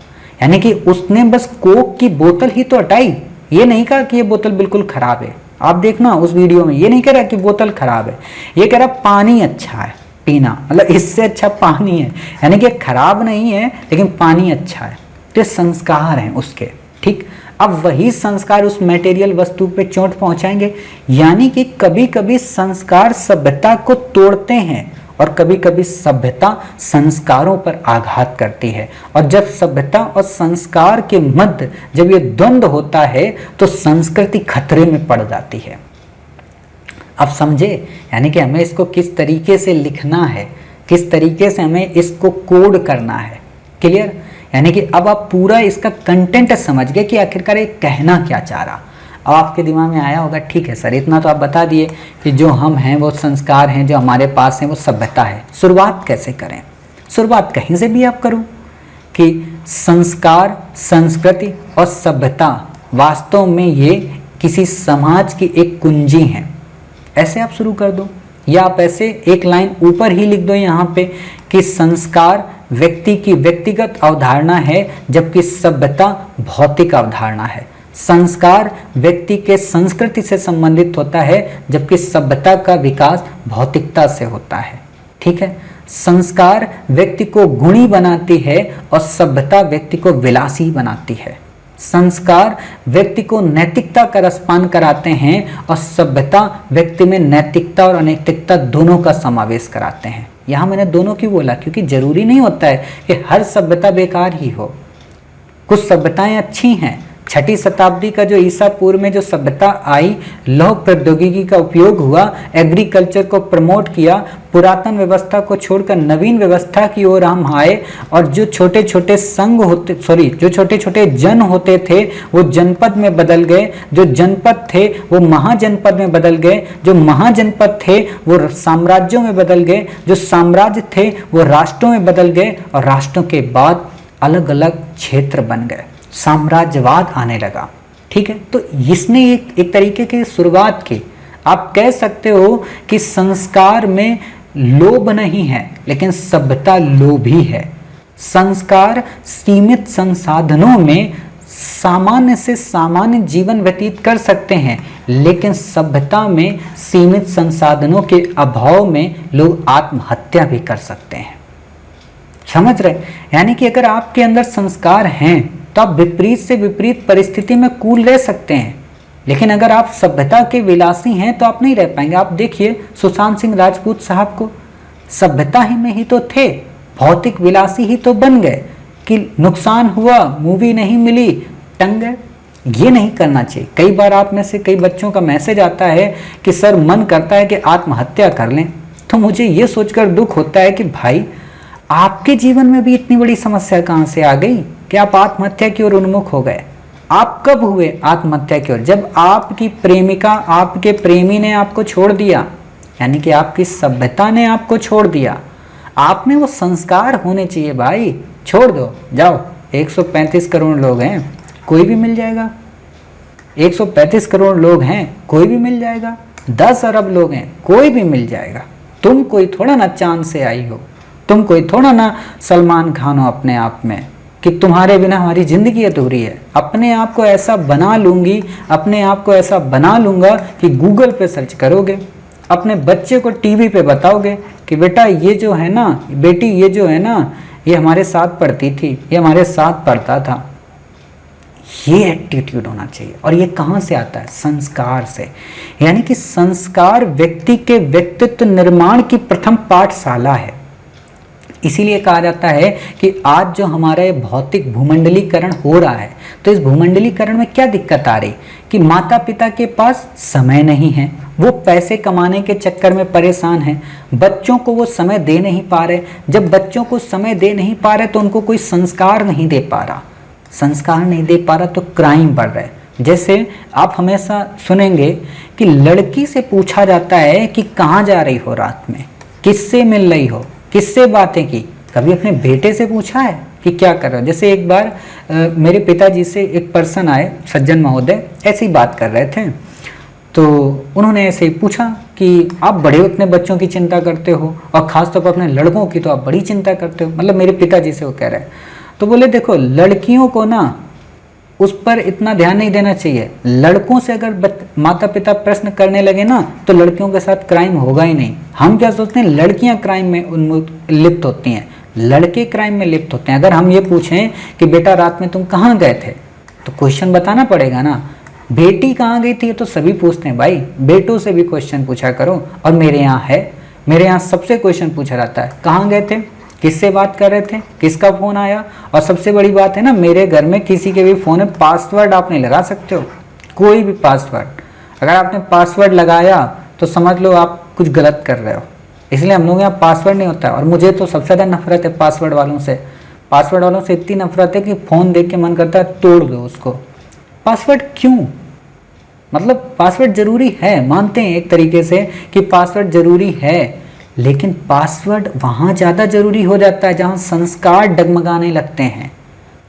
यानी कि उसने बस कोक की बोतल ही तो हटाई। ये नहीं कहा कि ये बोतल बिल्कुल खराब है। आप देखना उस वीडियो में, ये नहीं कह रहा कि बोतल खराब है, ये कह रहा पानी अच्छा है पीना, मतलब इससे अच्छा पानी है। यानी कि खराब नहीं है लेकिन पानी अच्छा है। झूठे संस्कार हैं उसके, ठीक। अब वही संस्कार उस मटेरियल वस्तु पे चोट पहुंचाएंगे, यानी कि कभी कभी संस्कार सभ्यता को तोड़ते हैं और कभी कभी सभ्यता संस्कारों पर आघात करती है। और जब सभ्यता और संस्कार के मध्य जब ये द्वंद्व होता है तो संस्कृति खतरे में पड़ जाती है। अब समझे, यानी कि हमें इसको किस तरीके से लिखना है, किस तरीके से हमें इसको कोड करना है। क्लियर? यानी कि अब आप पूरा इसका कंटेंट समझ गए कि आखिरकार ये कहना क्या चाह रहा। अब आपके दिमाग में आया होगा, ठीक है सर, इतना तो आप बता दिए कि जो हम हैं वो संस्कार हैं, जो हमारे पास हैं वो सभ्यता है। शुरुआत कैसे करें? शुरुआत कहीं से भी आप करो कि संस्कार, संस्कृति और सभ्यता वास्तव में ये किसी समाज की एक कुंजी है, ऐसे आप शुरू कर दो। या आप ऐसे एक लाइन ऊपर ही लिख दो यहाँ पे कि संस्कार व्यक्ति की व्यक्तिगत अवधारणा है जबकि सभ्यता भौतिक अवधारणा है। संस्कार व्यक्ति के संस्कृति से संबंधित होता है जबकि सभ्यता का विकास भौतिकता से होता है। ठीक है, संस्कार व्यक्ति को गुणी बनाती है और सभ्यता व्यक्ति को विलासी बनाती है। संस्कार व्यक्ति को नैतिकता का रसपान कराते हैं और सभ्यता व्यक्ति में नैतिकता और अनैतिकता दोनों का समावेश कराते हैं। यहाँ मैंने दोनों क्यों बोला? क्योंकि जरूरी नहीं होता है कि हर सभ्यता बेकार ही हो। कुछ सभ्यताएं अच्छी हैं। 6ठी शताब्दी का जो ईसा पूर्व में जो सभ्यता आई, लौह प्रौद्योगिकी का उपयोग हुआ, एग्रीकल्चर को प्रमोट किया, पुरातन व्यवस्था को छोड़कर नवीन व्यवस्था की ओर हम आए और जो छोटे छोटे संघ होते जो छोटे छोटे जन होते थे वो जनपद में बदल गए, जो जनपद थे वो महाजनपद में बदल गए, जो महाजनपद थे वो साम्राज्यों में बदल गए, जो साम्राज्य थे वो राष्ट्रों में बदल गए और राष्ट्रों के बाद अलग अलग क्षेत्र बन गए, साम्राज्यवाद आने लगा। ठीक है, तो इसने एक तरीके की शुरुआत की। आप कह सकते हो कि संस्कार में लोभ नहीं है लेकिन सभ्यता लोभी है। संस्कार सीमित संसाधनों में सामान्य से सामान्य जीवन व्यतीत कर सकते हैं, लेकिन सभ्यता में सीमित संसाधनों के अभाव में लोग आत्महत्या भी कर सकते हैं। समझ रहे? यानी कि अगर आपके अंदर संस्कार हैं तो आप विपरीत से विपरीत परिस्थिति में कूल रह सकते हैं, लेकिन अगर आप सभ्यता के विलासी हैं तो आप नहीं रह पाएंगे। आप देखिए सुशांत सिंह राजपूत साहब को, सभ्यता ही में ही तो थे, भौतिक विलासी ही तो बन गए कि नुकसान हुआ, मूवी नहीं मिली, टंग गए। ये नहीं करना चाहिए। कई बार आप में से कई बच्चों का मैसेज आता है कि सर मन करता है कि आत्महत्या कर लें, तो मुझे ये सोचकर दुख होता है कि भाई आपके जीवन में भी इतनी बड़ी समस्या कहाँ से आ गई कि आप आत्महत्या की ओर उन्मुख हो गए। आप कब हुए आत्महत्या की ओर? जब आपकी प्रेमिका, आपके प्रेमी ने आपको छोड़ दिया, यानी कि आपकी सभ्यता ने आपको छोड़ दिया। आप में वो संस्कार होने चाहिए भाई। छोड़ दो, जाओ। 135 करोड़ लोग हैं, कोई भी मिल जाएगा। 135 करोड़ लोग हैं, कोई भी मिल जाएगा। 10 अरब लोग हैं, कोई भी मिल जाएगा। तुम कोई थोड़ा ना चांद से आई हो, तुम कोई थोड़ा ना सलमान खान हो अपने आप में कि तुम्हारे बिना हमारी जिंदगी अधूरी है। अपने आप को ऐसा बना लूंगी, अपने आप को ऐसा बना लूंगा कि गूगल पे सर्च करोगे, अपने बच्चे को टीवी पे बताओगे कि बेटा ये जो है ना, बेटी ये जो है ना, ये हमारे साथ पढ़ती थी, ये हमारे साथ पढ़ता था। ये एटीट्यूड होना चाहिए। और ये कहाँ से आता है? संस्कार से। यानी कि संस्कार व्यक्ति के व्यक्तित्व निर्माण की प्रथम पाठशाला है। इसीलिए कहा जाता है कि आज जो हमारा ये भौतिक भूमंडलीकरण हो रहा है, तो इस भूमंडलीकरण में क्या दिक्कत आ रही कि माता पिता के पास समय नहीं है, वो पैसे कमाने के चक्कर में परेशान हैं, बच्चों को वो समय दे नहीं पा रहे। जब बच्चों को समय दे नहीं पा रहे तो उनको कोई संस्कार नहीं दे पा रहा, संस्कार नहीं दे पा रहा तो क्राइम बढ़ रहा है। जैसे आप हमेशा सुनेंगे कि लड़की से पूछा जाता है कि कहाँ जा रही हो रात में, किससे मिल रही हो, किससे बातें की। कभी अपने बेटे से पूछा है कि क्या कर रहे हो? जैसे एक बार मेरे पिताजी से एक पर्सन आए, सज्जन महोदय, ऐसी बात कर रहे थे, तो उन्होंने ऐसे ही पूछा कि आप बड़े अपने बच्चों की चिंता करते हो और ख़ासतौर पर अपने लड़कों की तो आप बड़ी चिंता करते हो। मतलब मेरे पिताजी से वो कह रहे हैं। तो बोले देखो, लड़कियों को ना उस पर इतना ध्यान नहीं देना चाहिए। लड़कों से अगर माता पिता प्रश्न करने लगे ना तो लड़कियों के साथ क्राइम होगा ही नहीं। हम क्या सोचते हैं, लड़कियां क्राइम में लिप्त होती हैं। लड़के क्राइम में लिप्त होते हैं। अगर हम ये पूछें कि बेटा रात में तुम कहाँ गए थे, तो क्वेश्चन बताना पड़ेगा ना। बेटी कहाँ गई थी तो सभी पूछते हैं, भाई बेटों से भी क्वेश्चन पूछा करो। और मेरे यहाँ है, मेरे यहाँ सबसे क्वेश्चन पूछा जाता है, कहाँ गए थे, किससे बात कर रहे थे, किसका फ़ोन आया। और सबसे बड़ी बात है ना, मेरे घर में किसी के भी फ़ोन में पासवर्ड आप नहीं लगा सकते हो, कोई भी पासवर्ड। अगर आपने पासवर्ड लगाया तो समझ लो आप कुछ गलत कर रहे हो। इसलिए हम लोग यहाँ पासवर्ड नहीं होता है। और मुझे तो सबसे ज़्यादा नफरत है पासवर्ड वालों से। पासवर्ड वालों से इतनी नफरत है कि फ़ोन देख के मन करता है तोड़ दो उसको। पासवर्ड क्यों, मतलब पासवर्ड ज़रूरी है, मानते हैं एक तरीके से कि पासवर्ड ज़रूरी है, लेकिन पासवर्ड वहाँ ज़्यादा ज़रूरी हो जाता है जहाँ संस्कार डगमगाने लगते हैं,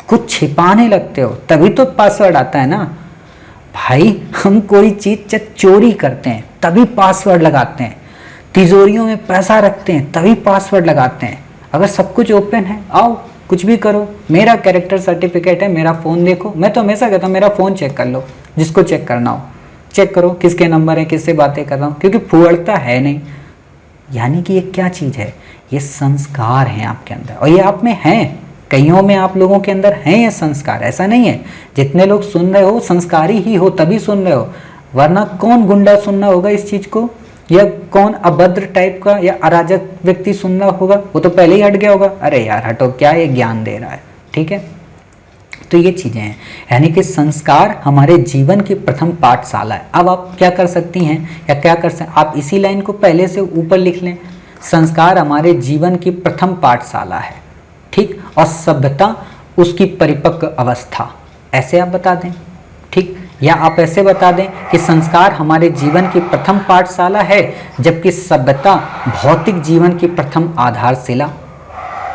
कुछ छिपाने लगते हो, तभी तो पासवर्ड आता है ना। भाई हम कोई चीज़ जब चोरी करते हैं तभी पासवर्ड लगाते हैं, तिजोरियों में पैसा रखते हैं तभी पासवर्ड लगाते हैं। अगर सब कुछ ओपन है, आओ कुछ भी करो, मेरा कैरेक्टर सर्टिफिकेट है, मेरा फ़ोन देखो। मैं तो हमेशा कहता हूँ मेरा फ़ोन चेक कर लो, जिसको चेक करना हो चेक करो, किसके नंबर है, किससे बातें कर रहा हूँ, क्योंकि फुअड़ता है नहीं। यानी कि ये क्या चीज़ है, ये संस्कार हैं आपके अंदर, और ये आप में हैं, कईयों में आप लोगों के अंदर हैं ये संस्कार। ऐसा नहीं है जितने लोग सुन रहे हो संस्कारी ही हो तभी सुन रहे हो, वरना कौन गुंडा सुनना होगा इस चीज़ को, या कौन अभद्र टाइप का या अराजक व्यक्ति सुनना होगा, वो तो पहले ही हट गया होगा, अरे यार हटो क्या ये ज्ञान दे रहा है। ठीक है, तो ये चीज़ें हैं, यानी कि संस्कार हमारे जीवन की प्रथम पाठशाला है। अब आप क्या कर सकती हैं या क्या कर सकते, आप इसी लाइन को पहले से ऊपर लिख लें, संस्कार हमारे जीवन की प्रथम पाठशाला है, ठीक, और सभ्यता उसकी परिपक्व अवस्था, ऐसे आप बता दें, ठीक। या आप ऐसे बता दें कि संस्कार हमारे जीवन की प्रथम पाठशाला है, जबकि सभ्यता भौतिक जीवन की प्रथम आधारशिला।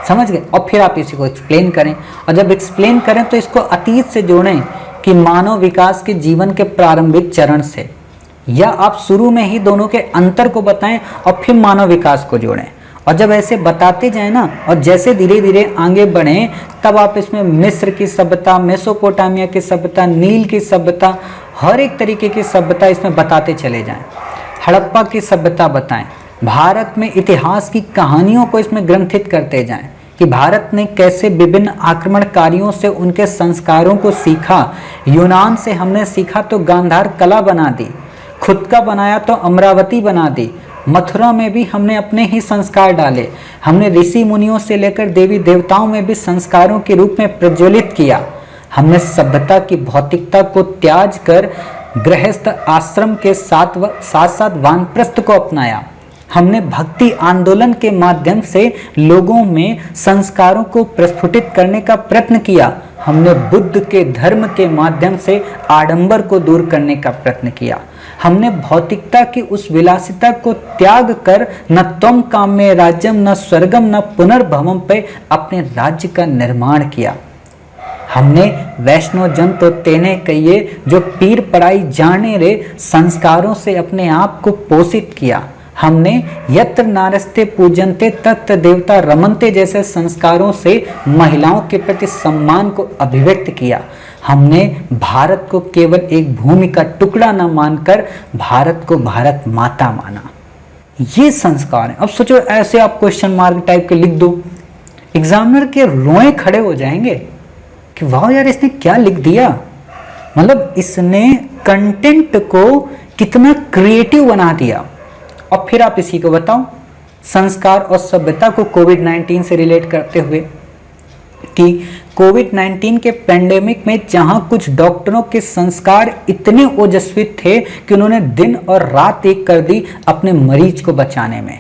समझ गए। और फिर आप इसी को एक्सप्लेन करें, और जब एक्सप्लेन करें तो इसको अतीत से जोड़ें कि मानव विकास के जीवन के प्रारंभिक चरण से, या आप शुरू में ही दोनों के अंतर को बताएं और फिर मानव विकास को जोड़ें। और जब ऐसे बताते जाएं ना, और जैसे धीरे धीरे आगे बढ़ें, तब आप इसमें मिस्र की सभ्यता, मेसोपोटामिया की सभ्यता, नील की सभ्यता, हर एक तरीके की सभ्यता इसमें बताते चले जाएं। हड़प्पा की सभ्यता बताएं, भारत में इतिहास की कहानियों को इसमें ग्रंथित करते जाएं कि भारत ने कैसे विभिन्न आक्रमणकारियों से उनके संस्कारों को सीखा। यूनान से हमने सीखा तो गांधार कला बना दी, खुद का बनाया तो अमरावती बना दी। मथुरा में भी हमने अपने ही संस्कार डाले, हमने ऋषि मुनियों से लेकर देवी देवताओं में भी संस्कारों के रूप में प्रज्वलित किया। हमने सभ्यता की भौतिकता को त्याग कर गृहस्थ आश्रम के साथ साथ वानप्रस्थ को अपनाया। हमने भक्ति आंदोलन के माध्यम से लोगों में संस्कारों को प्रस्फुटित करने का प्रयत्न किया। हमने बुद्ध के धर्म के माध्यम से आडंबर को दूर करने का प्रयत्न किया। हमने भौतिकता की उस विलासिता को त्याग कर न त्वम काम्ये राज्यम न स्वर्गम न पुनर्भवम पे अपने राज्य का निर्माण किया। हमने वैष्णव जन तो तेने कहिए जो पीर पढ़ाई जाने रे संस्कारों से अपने आप को पोषित किया। हमने यत्र नारस्ते पूजनते तत्र देवता रमनते जैसे संस्कारों से महिलाओं के प्रति सम्मान को अभिव्यक्त किया। हमने भारत को केवल एक भूमि का टुकड़ा न मानकर भारत को भारत माता माना। ये संस्कार है। अब सोचो ऐसे आप क्वेश्चन मार्क टाइप के लिख दो, एग्जामिनर के रोए खड़े हो जाएंगे कि वाह यार इसने क्या लिख दिया, मतलब इसने कंटेंट को कितना क्रिएटिव बना दिया। और फिर आप इसी को बताओ संस्कार और सभ्यता को कोविड-19 से रिलेट करते हुए कि कोविड-19 के पेंडेमिक में जहां कुछ डॉक्टरों के संस्कार इतने ओजस्वी थे कि उन्होंने दिन और रात एक कर दी अपने मरीज को बचाने में,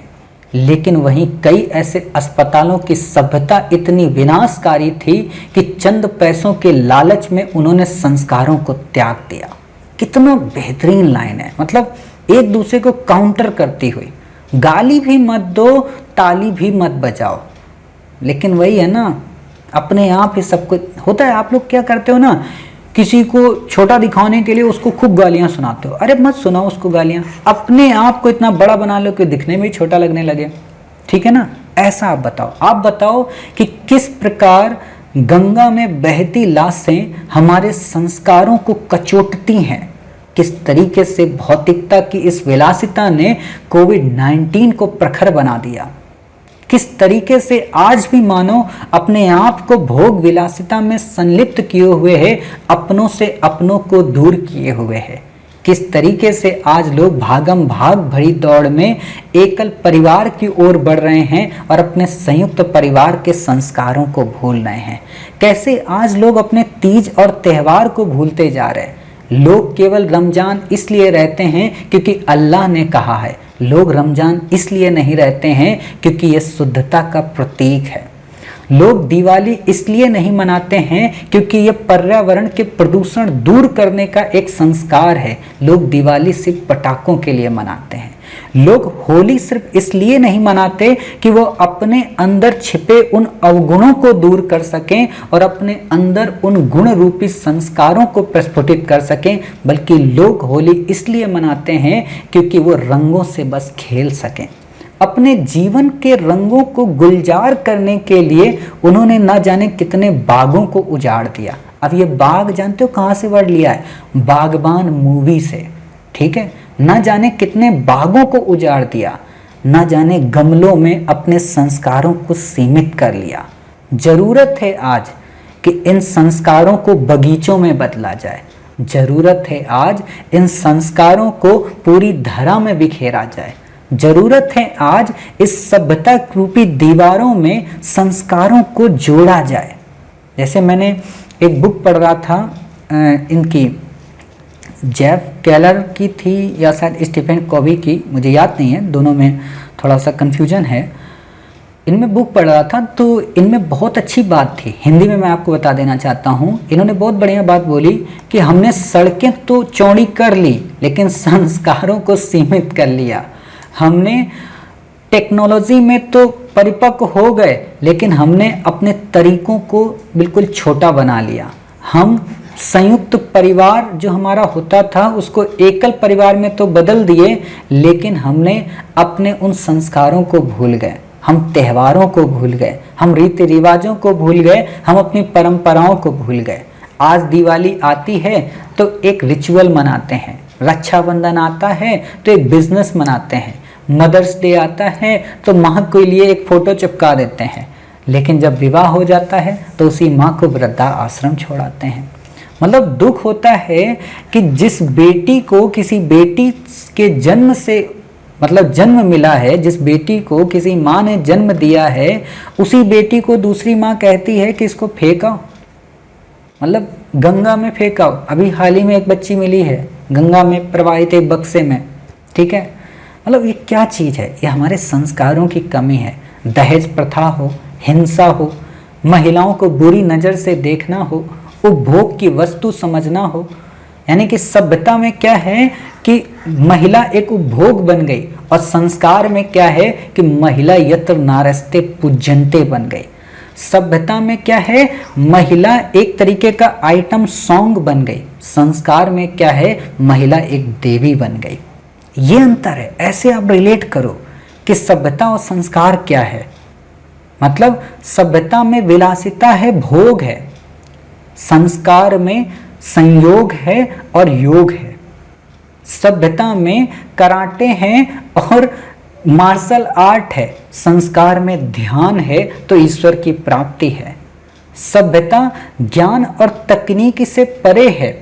लेकिन वहीं कई ऐसे अस्पतालों की सभ्यता इतनी विनाशकारी थी कि चंद पैसों के लालच में उन्होंने संस्कारों को त्याग दिया। कितना बेहतरीन लाइन है, मतलब एक दूसरे को काउंटर करती हुई, गाली भी मत दो ताली भी मत बजाओ, लेकिन वही है ना अपने आप ही सब कुछ होता है। आप लोग क्या करते हो ना, किसी को छोटा दिखाने के लिए उसको खूब गालियां सुनाते हो, अरे मत सुनाओ उसको गालियां, अपने आप को इतना बड़ा बना लो कि दिखने में छोटा लगने लगे, ठीक है ना। ऐसा आप बताओ कि किस प्रकार गंगा में बहती लाशें हमारे संस्कारों को कचोटती हैं, किस तरीके से भौतिकता की इस विलासिता ने कोविड-19 को प्रखर बना दिया, किस तरीके से आज भी मानव अपने आप को भोग विलासिता में संलिप्त किए हुए है, अपनों से अपनों को दूर किए हुए है। किस तरीके से आज लोग भागम भाग भरी दौड़ में एकल परिवार की ओर बढ़ रहे हैं और अपने संयुक्त परिवार के संस्कारों को भूल रहे हैं। कैसे आज लोग अपने तीज और त्यौहार को भूलते जा रहे हैं। लोग केवल रमजान इसलिए रहते हैं क्योंकि अल्लाह ने कहा है। लोग रमजान इसलिए नहीं रहते हैं क्योंकि यह शुद्धता का प्रतीक है। लोग दिवाली इसलिए नहीं मनाते हैं क्योंकि यह पर्यावरण के प्रदूषण दूर करने का एक संस्कार है। लोग दिवाली सिर्फ पटाखों के लिए मनाते हैं। लोग होली सिर्फ इसलिए नहीं मनाते कि वो अपने अंदर छिपे उन अवगुणों को दूर कर सकें और अपने अंदर उन गुण रूपी संस्कारों को प्रस्फुटित कर सकें, बल्कि लोग होली इसलिए मनाते हैं क्योंकि वो रंगों से बस खेल सकें। अपने जीवन के रंगों को गुलजार करने के लिए उन्होंने न जाने कितने बागों को उजाड़ दिया। अब ये बाग जानते हो कहाँ से वर्ड लिया है? बागबान मूवी से, ठीक है। न जाने कितने बागों को उजाड़ दिया, न जाने गमलों में अपने संस्कारों को सीमित कर लिया। जरूरत है आज कि इन संस्कारों को बगीचों में बदला जाए। जरूरत है आज इन संस्कारों को पूरी धरा में बिखेरा जाए। जरूरत है आज इस सभ्यता रूपी दीवारों में संस्कारों को जोड़ा जाए। जैसे मैंने एक बुक पढ़ रहा था, इनकी जेफ केलर की थी या शायद स्टीफन कॉवी की, मुझे याद नहीं है, दोनों में थोड़ा सा कन्फ्यूजन है। इनमें बुक पढ़ रहा था तो इनमें बहुत अच्छी बात थी। हिंदी में मैं आपको बता देना चाहता हूँ। इन्होंने बहुत बढ़िया बात बोली कि हमने सड़कें तो चौड़ी कर ली लेकिन संस्कारों को सीमित कर लिया। हमने टेक्नोलॉजी में तो परिपक्व हो गए लेकिन हमने अपने तरीकों को बिल्कुल छोटा बना लिया। हम संयुक्त परिवार जो हमारा होता था उसको एकल परिवार में तो बदल दिए, लेकिन हमने अपने उन संस्कारों को भूल गए। हम त्योहारों को भूल गए, हम रीति रिवाजों को भूल गए, हम अपनी परंपराओं को भूल गए। आज दिवाली आती है तो एक रिचुअल मनाते हैं, रक्षाबंधन आता है तो एक बिजनेस मनाते हैं, मदर्स डे आता है तो माँ के लिए एक फोटो चिपका देते हैं, लेकिन जब विवाह हो जाता है तो उसी माँ को वृद्धा आश्रम छोड़ाते हैं। मतलब दुख होता है कि जिस बेटी को किसी बेटी के जन्म से मतलब जन्म मिला है, जिस बेटी को किसी माँ ने जन्म दिया है, उसी बेटी को दूसरी माँ कहती है कि इसको फेंकाओ, मतलब गंगा में फेंकाओ। अभी हाल ही में एक बच्ची मिली है गंगा में प्रवाहित एक बक्से में, ठीक है। मतलब ये क्या चीज़ है? ये हमारे संस्कारों की कमी है। दहेज प्रथा हो, हिंसा हो, महिलाओं को बुरी नज़र से देखना हो, उपभोग की वस्तु समझना हो, यानी कि सभ्यता में क्या है कि महिला एक उपभोग बन गई और संस्कार में क्या है कि महिला यत्र नारस्ते पूज्यन्ते बन गई। सभ्यता में क्या है? महिला एक तरीके का आइटम सॉन्ग बन गई। संस्कार में क्या है? महिला एक देवी बन गई। ये अंतर है। ऐसे आप रिलेट करो कि सभ्यता और संस्कार क्या है। मतलब सभ्यता में विलासिता है, भोग है, संस्कार में संयोग है और योग है। सभ्यता में कराटे हैं और मार्शल आर्ट है, संस्कार में ध्यान है तो ईश्वर की प्राप्ति है। सभ्यता ज्ञान और तकनीक से परे है,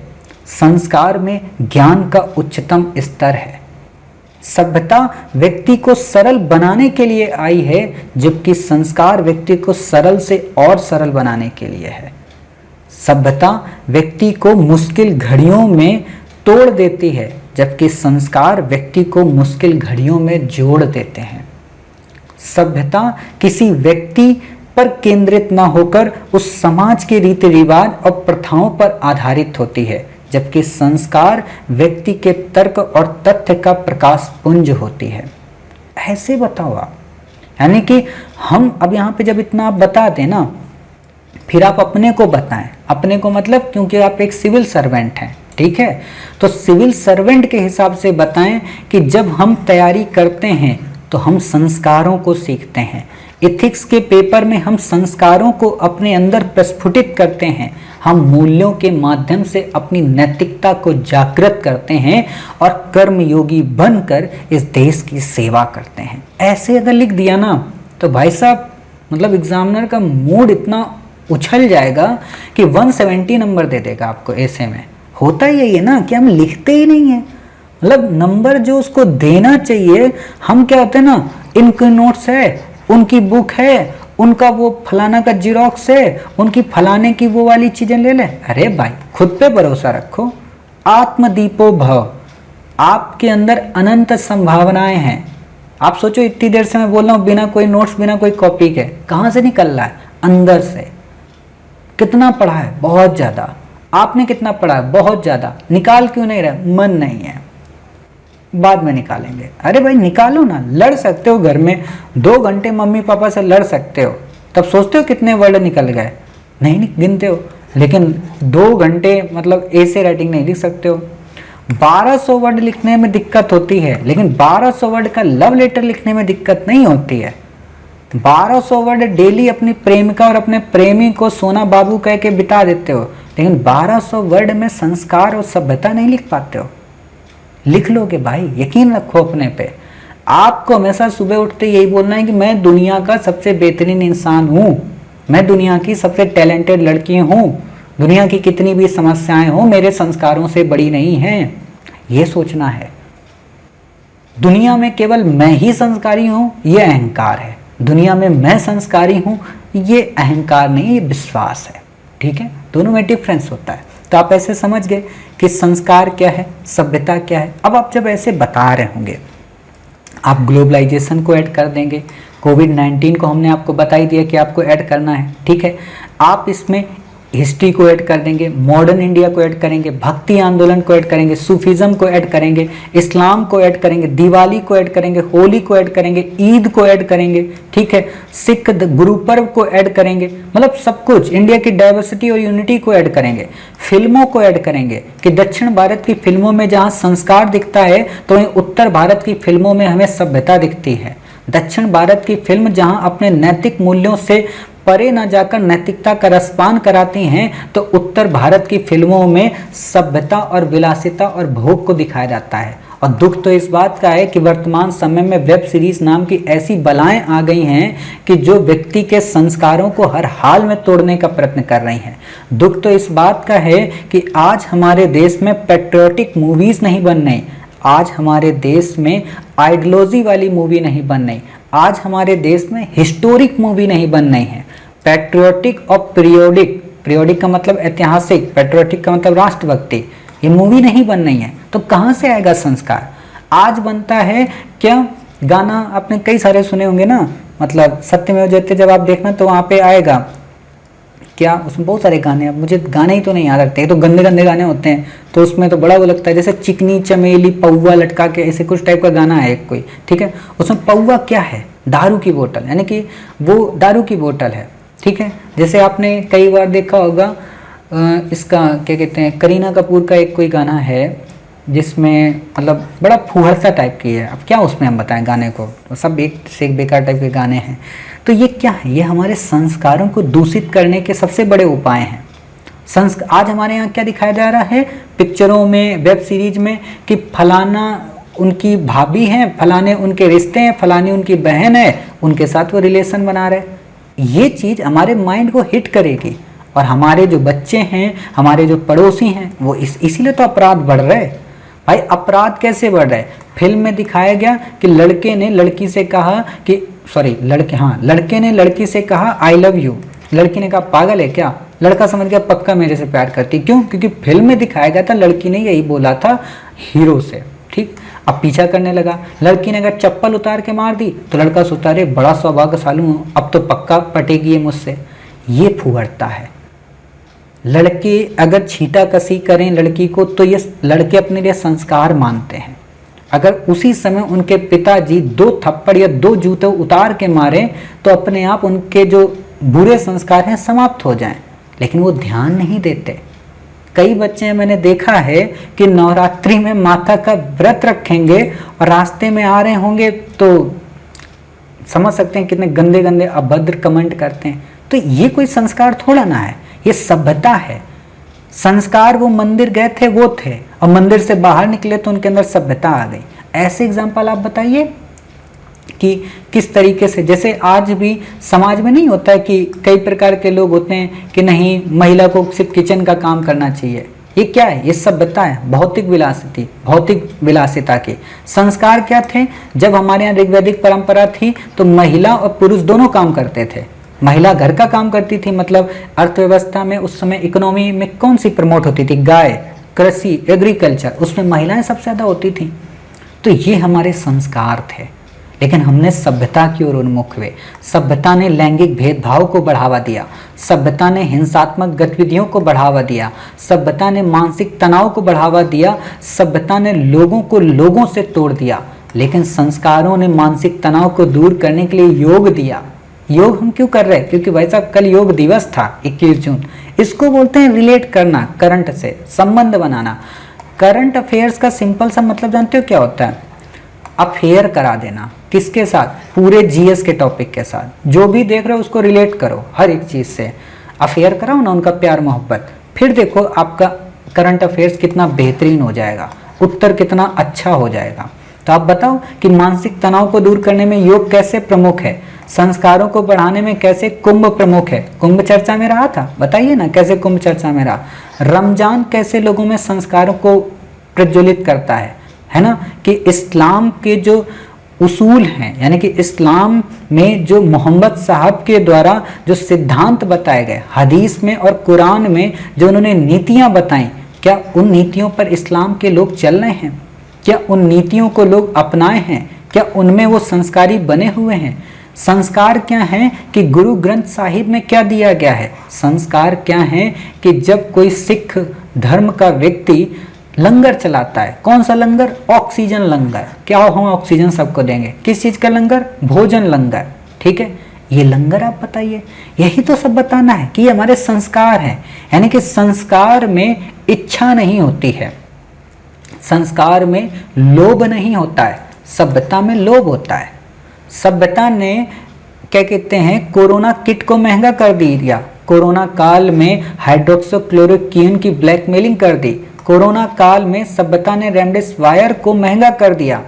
संस्कार में ज्ञान का उच्चतम स्तर है। सभ्यता व्यक्ति को सरल बनाने के लिए आई है, जबकि संस्कार व्यक्ति को सरल से और सरल बनाने के लिए है। सभ्यता व्यक्ति को मुश्किल घड़ियों में तोड़ देती है, जबकि संस्कार व्यक्ति को मुश्किल घड़ियों में जोड़ देते हैं। सभ्यता किसी व्यक्ति पर केंद्रित न होकर उस समाज के रीति रिवाज और प्रथाओं पर आधारित होती है, जबकि संस्कार व्यक्ति के तर्क और तथ्य का प्रकाश पुंज होती है। ऐसे बताओ आप, यानी कि हम अब यहाँ पे जब इतना आप बता दें ना, फिर आप अपने को बताएं। अपने को मतलब क्योंकि आप एक सिविल सर्वेंट हैं, ठीक है, तो सिविल सर्वेंट के हिसाब से बताएं कि जब हम तैयारी करते हैं तो हम संस्कारों को सीखते हैं। इथिक्स के पेपर में हम संस्कारों को अपने अंदर प्रस्फुटित करते हैं। हम मूल्यों के माध्यम से अपनी नैतिकता को जागृत करते हैं और कर्मयोगी बनकर इस देश की सेवा करते हैं। ऐसे अगर लिख दिया ना तो भाई साहब मतलब एग्जामिनर का मूड इतना उछल जाएगा कि 170 नंबर दे देगा आपको ऐसे में। होता ही यही है ना कि हम लिखते ही नहीं है, मतलब नंबर जो उसको देना चाहिए, हम क्या होते हैं ना, इनके नोट्स है, उनकी बुक है, उनका वो फलाना का जीरोक्स है, उनकी फलाने की वो वाली चीजें ले ले। अरे भाई खुद पे भरोसा रखो। आत्मदीपो भव, आपके अंदर अनंत संभावनाएं हैं। आप सोचो इतनी देर से मैं बोल रहा हूँ बिना कोई नोट्स, बिना कोई कॉपी के, कहाँ से निकल रहा है? अंदर से। कितना पढ़ा है? बहुत ज़्यादा। आपने कितना पढ़ा है? बहुत ज़्यादा। निकाल क्यों नहीं रहे? मन नहीं है, बाद में निकालेंगे। अरे भाई निकालो ना, लड़ सकते हो घर में 2 घंटे मम्मी पापा से लड़ सकते हो, तब सोचते हो कितने वर्ड निकल गए? नहीं गिनते हो। लेकिन 2 घंटे मतलब ऐसे राइटिंग नहीं लिख सकते हो। 1200 वर्ड लिखने में दिक्कत होती है, लेकिन 1200 वर्ड का लव लेटर लिखने में दिक्कत नहीं होती है। 1200 वर्ड डेली अपनी प्रेमिका और अपने प्रेमी को सोना बाबू कह के बिता देते हो, लेकिन 1200 वर्ड में संस्कार और सभ्यता नहीं लिख पाते हो। लिख लोगे भाई, यकीन रखो अपने पे। आपको हमेशा सुबह उठते यही बोलना है कि मैं दुनिया का सबसे बेहतरीन इंसान हूँ, मैं दुनिया की सबसे टैलेंटेड लड़की हूँ, दुनिया की कितनी भी समस्याएं हो मेरे संस्कारों से बड़ी नहीं हैं, ये सोचना है। दुनिया में केवल मैं ही संस्कारी हूँ, ये अहंकार है। दुनिया में मैं संस्कारी हूँ, ये अहंकार नहीं, ये विश्वास है। ठीक है, दोनों में डिफरेंस होता है। तो आप ऐसे समझ गए कि संस्कार क्या है, सभ्यता क्या है। अब आप जब ऐसे बता रहे होंगे, आप ग्लोबलाइजेशन को ऐड कर देंगे, कोविड-19 को हमने आपको बता ही दिया कि आपको ऐड करना है। ठीक है, आप इसमें हिस्ट्री को ऐड कर देंगे, मॉडर्न इंडिया को ऐड करेंगे, भक्ति आंदोलन को ऐड करेंगे, सूफीज़म को ऐड करेंगे, इस्लाम को ऐड करेंगे, दिवाली को ऐड करेंगे, होली को ऐड करेंगे, ईद को ऐड करेंगे। ठीक है, सिख गुरु पर्व को ऐड करेंगे, मतलब सब कुछ, इंडिया की डाइवर्सिटी और यूनिटी को ऐड करेंगे। फिल्मों को ऐड करेंगे कि दक्षिण भारत की फिल्मों में जहाँ संस्कार दिखता है तो वहीं उत्तर भारत की फिल्मों में हमें सभ्यता दिखती है। दक्षिण भारत की फिल्म जहाँ अपने नैतिक मूल्यों से परे न जाकर नैतिकता का रसपान कराती हैं, तो उत्तर भारत की फिल्मों में सभ्यता और विलासिता और भोग को दिखाया जाता है। और दुख तो इस बात का है कि वर्तमान समय में वेब सीरीज नाम की ऐसी बलाएं आ गई हैं कि जो व्यक्ति के संस्कारों को हर हाल में तोड़ने का प्रयत्न कर रही हैं। दुख तो इस बात का है कि आज हमारे देश में पैट्रियोटिक मूवीज नहीं बन रही, आज हमारे देश में आइडियोलॉजी वाली मूवी नहीं बन रही, आज हमारे देश में हिस्टोरिक मूवी नहीं बन रही है। पैट्रियोटिक और पीरियोडिक, पीरियोडिक का मतलब ऐतिहासिक, पैट्रियोटिक का मतलब राष्ट्रभक्ति, ये मूवी नहीं बन रही है। तो कहाँ से आएगा संस्कार? आज बनता है क्या गाना, आपने कई सारे सुने होंगे ना, मतलब सत्यमेव जयते जब आप देखना तो वहाँ पे आएगा क्या, उसमें बहुत सारे गाने, अब मुझे गाने ही तो नहीं याद रखते, तो गंदे गंदे गाने होते हैं, तो उसमें तो बड़ा वो लगता है, जैसे चिकनी चमेली पौवा लटका के, ऐसे कुछ टाइप का गाना है एक कोई। ठीक है, उसमें पौवा क्या है? दारू की बोतल, यानी कि वो दारू की बोतल है। ठीक है, जैसे आपने कई बार देखा होगा इसका क्या कहते हैं, करीना कपूर का एक कोई गाना है जिसमें मतलब बड़ा फुहरसा टाइप की है। अब क्या उसमें हम बताएं गाने को, तो सब एक से एक बेकार टाइप के गाने हैं। तो ये क्या है? ये हमारे संस्कारों को दूषित करने के सबसे बड़े उपाय हैं। आज हमारे यहाँ क्या दिखाया जा रहा है पिक्चरों में, वेब सीरीज में, कि फलाना उनकी भाभी हैं, फलाने उनके रिश्ते हैं, फलानी उनकी बहन है, उनके साथ वो रिलेशन बना रहे। ये चीज़ हमारे माइंड को हिट करेगी, और हमारे जो बच्चे हैं, हमारे जो पड़ोसी हैं, वो इसीलिए तो अपराध बढ़ रहे हैं। भाई अपराध कैसे बढ़ रहे हैं? फिल्म में दिखाया गया कि लड़के ने लड़की से कहा कि लड़के ने लड़की से कहा आई लव यू। लड़की ने कहा पागल है क्या? लड़का समझ गया पक्का मेरे से प्यार करती। क्यों? क्योंकि फिल्म में दिखाया गया था लड़की ने यही बोला था हीरो से। ठीक, अब पीछा करने लगा, लड़की ने अगर चप्पल उतार के मार दी तो लड़का सोचता अरे बड़ा सौभाग्यशाली हूँ, अब तो पक्का पटेगी ये मुझसे। ये फुहरता है। लड़के अगर छीटा कसी करें लड़की को तो ये लड़के अपने लिए संस्कार मानते हैं। अगर उसी समय उनके पिताजी 2 थप्पड़ या 2 जूते उतार के मारें तो अपने आप उनके जो बुरे संस्कार हैं समाप्त हो जाएं, लेकिन वो ध्यान नहीं देते। कई बच्चे मैंने देखा है कि नवरात्रि में माता का व्रत रखेंगे और रास्ते में आ रहे होंगे तो समझ सकते हैं कितने गंदे गंदे अभद्र कमेंट करते हैं। तो ये कोई संस्कार थोड़ा ना है, ये सभ्यता है। संस्कार वो मंदिर गए थे वो थे, और मंदिर से बाहर निकले तो उनके अंदर सभ्यता आ गई। ऐसे एग्जाम्पल आप बताइए कि किस तरीके से, जैसे आज भी समाज में नहीं होता है कि कई प्रकार के लोग होते हैं कि नहीं महिला को सिर्फ किचन का काम करना चाहिए। ये क्या है? ये सभ्यता है, भौतिक विलासिता के संस्कार क्या थे? जब हमारे यहाँ ऋग्वैदिक परंपरा थी तो महिला और पुरुष दोनों काम करते थे। महिला घर का काम करती थी, मतलब अर्थव्यवस्था में उस समय इकोनॉमी में कौन सी प्रमोट होती थी? गाय, कृषि, एग्रीकल्चर, उसमें महिलाएं सबसे ज्यादा होती थी। तो ये हमारे संस्कार थे। लेकिन हमने सभ्यता की ओर उन्मुख हुए। सभ्यता ने लैंगिक भेदभाव को बढ़ावा दिया, सभ्यता ने हिंसात्मक गतिविधियों को बढ़ावा दिया, सभ्यता ने मानसिक तनाव को बढ़ावा दिया, सभ्यता ने लोगों को लोगों से तोड़ दिया। लेकिन संस्कारों ने मानसिक तनाव को दूर करने के लिए योग दिया। योग हम क्यों कर रहे हैं? क्योंकि भाई साहब कल योग दिवस था 21 जून। इसको बोलते हैं रिलेट करना, करंट से संबंध बनाना। करंट अफेयर्स का सिंपल सा मतलब जानते हो क्या होता है? अफेयर करा देना। किसके साथ? पूरे जीएस के टॉपिक के साथ। जो भी देख रहे हो उसको रिलेट करो हर एक चीज से, अफेयर कराओ ना उनका प्यार मोहब्बत। फिर देखो आपका करंट अफेयर्स कितना बेहतरीन हो जाएगा, उत्तर कितना अच्छा हो जाएगा। तो आप बताओ कि मानसिक तनाव को दूर करने में योग कैसे प्रमुख है, संस्कारों को बढ़ाने में कैसे कुंभ प्रमुख है। कुंभ चर्चा में रहा था, बताइए ना कैसे कुंभ चर्चा में रहा। रमजान कैसे लोगों में संस्कारों को प्रज्वलित करता है ना, कि इस्लाम के जो उसूल हैं, यानी कि इस्लाम में जो मोहम्मद साहब के द्वारा जो सिद्धांत बताए गए, हदीस में और कुरान में जो उन्होंने नीतियां बताई, क्या उन नीतियों पर इस्लाम के लोग चल रहे हैं? क्या उन नीतियों को लोग अपनाए हैं? क्या उनमें वो संस्कारी बने हुए हैं? संस्कार क्या है कि गुरु ग्रंथ साहिब में क्या दिया गया है? संस्कार क्या है कि जब कोई सिख धर्म का व्यक्ति लंगर चलाता है, कौन सा लंगर? ऑक्सीजन लंगर। क्या हम ऑक्सीजन सबको देंगे? किस चीज का लंगर? भोजन लंगर। ठीक है, ये लंगर आप बताइए। यही तो सब बताना है कि ये हमारे संस्कार हैं। यानी कि संस्कार में इच्छा नहीं होती है, संस्कार में लोभ नहीं होता है, सभ्यता में लोभ होता है। सभ्यता ने क्या कहते हैं, कोरोना किट को महंगा कर दिया। कोरोना काल में हाइड्रोक्सीक्लोरोक्विन की ब्लैकमेलिंग कर दी। कोरोना काल में सभ्यता ने रेमडेसिविर को महंगा कर दिया।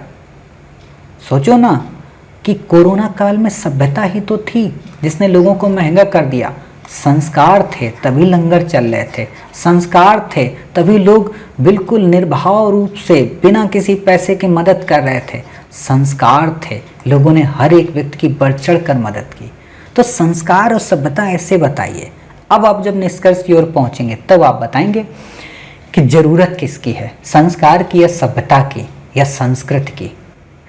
सोचो ना कि कोरोना काल में सभ्यता ही तो थी जिसने लोगों को महंगा कर दिया। संस्कार थे तभी लंगर चल रहे थे, संस्कार थे तभी लोग बिल्कुल निर्भाव रूप से बिना किसी पैसे की मदद कर रहे थे। संस्कार थे, लोगों ने हर एक व्यक्ति की बढ़ चढ़ कर मदद की। तो संस्कार और सभ्यता ऐसे बताइए। अब आप जब निष्कर्ष की ओर पहुंचेंगे तब आप बताएंगे कि जरूरत किसकी है, संस्कार की या सभ्यता की या संस्कृत की।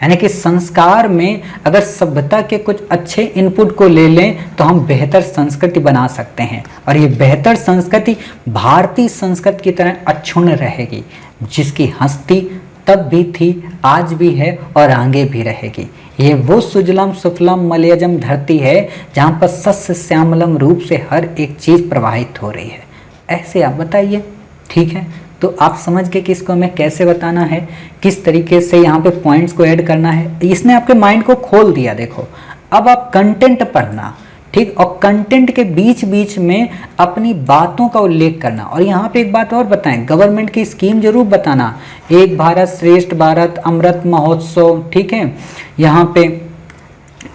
यानी कि संस्कार में अगर सभ्यता के कुछ अच्छे इनपुट को ले लें तो हम बेहतर संस्कृति बना सकते हैं, और ये बेहतर संस्कृति भारतीय संस्कृति की तरह अक्षुण्ण रहेगी, जिसकी हस्ती तब भी थी, आज भी है और आगे भी रहेगी। ये वो सुजलम सुफलम मलयजम धरती है जहाँ पर सस्य श्यामलम रूप से हर एक चीज प्रवाहित हो रही है। ऐसे आप बताइए, ठीक है। तो आप समझ गए कि इसको हमें कैसे बताना है, किस तरीके से यहाँ पे पॉइंट्स को ऐड करना है। इसने आपके माइंड को खोल दिया। देखो अब आप कंटेंट पढ़ना, ठीक, और कंटेंट के बीच बीच में अपनी बातों का उल्लेख करना। और यहाँ पे एक बात और बताएं, गवर्नमेंट की स्कीम जरूर बताना, एक भारत श्रेष्ठ भारत, अमृत महोत्सव, ठीक है, यहाँ पे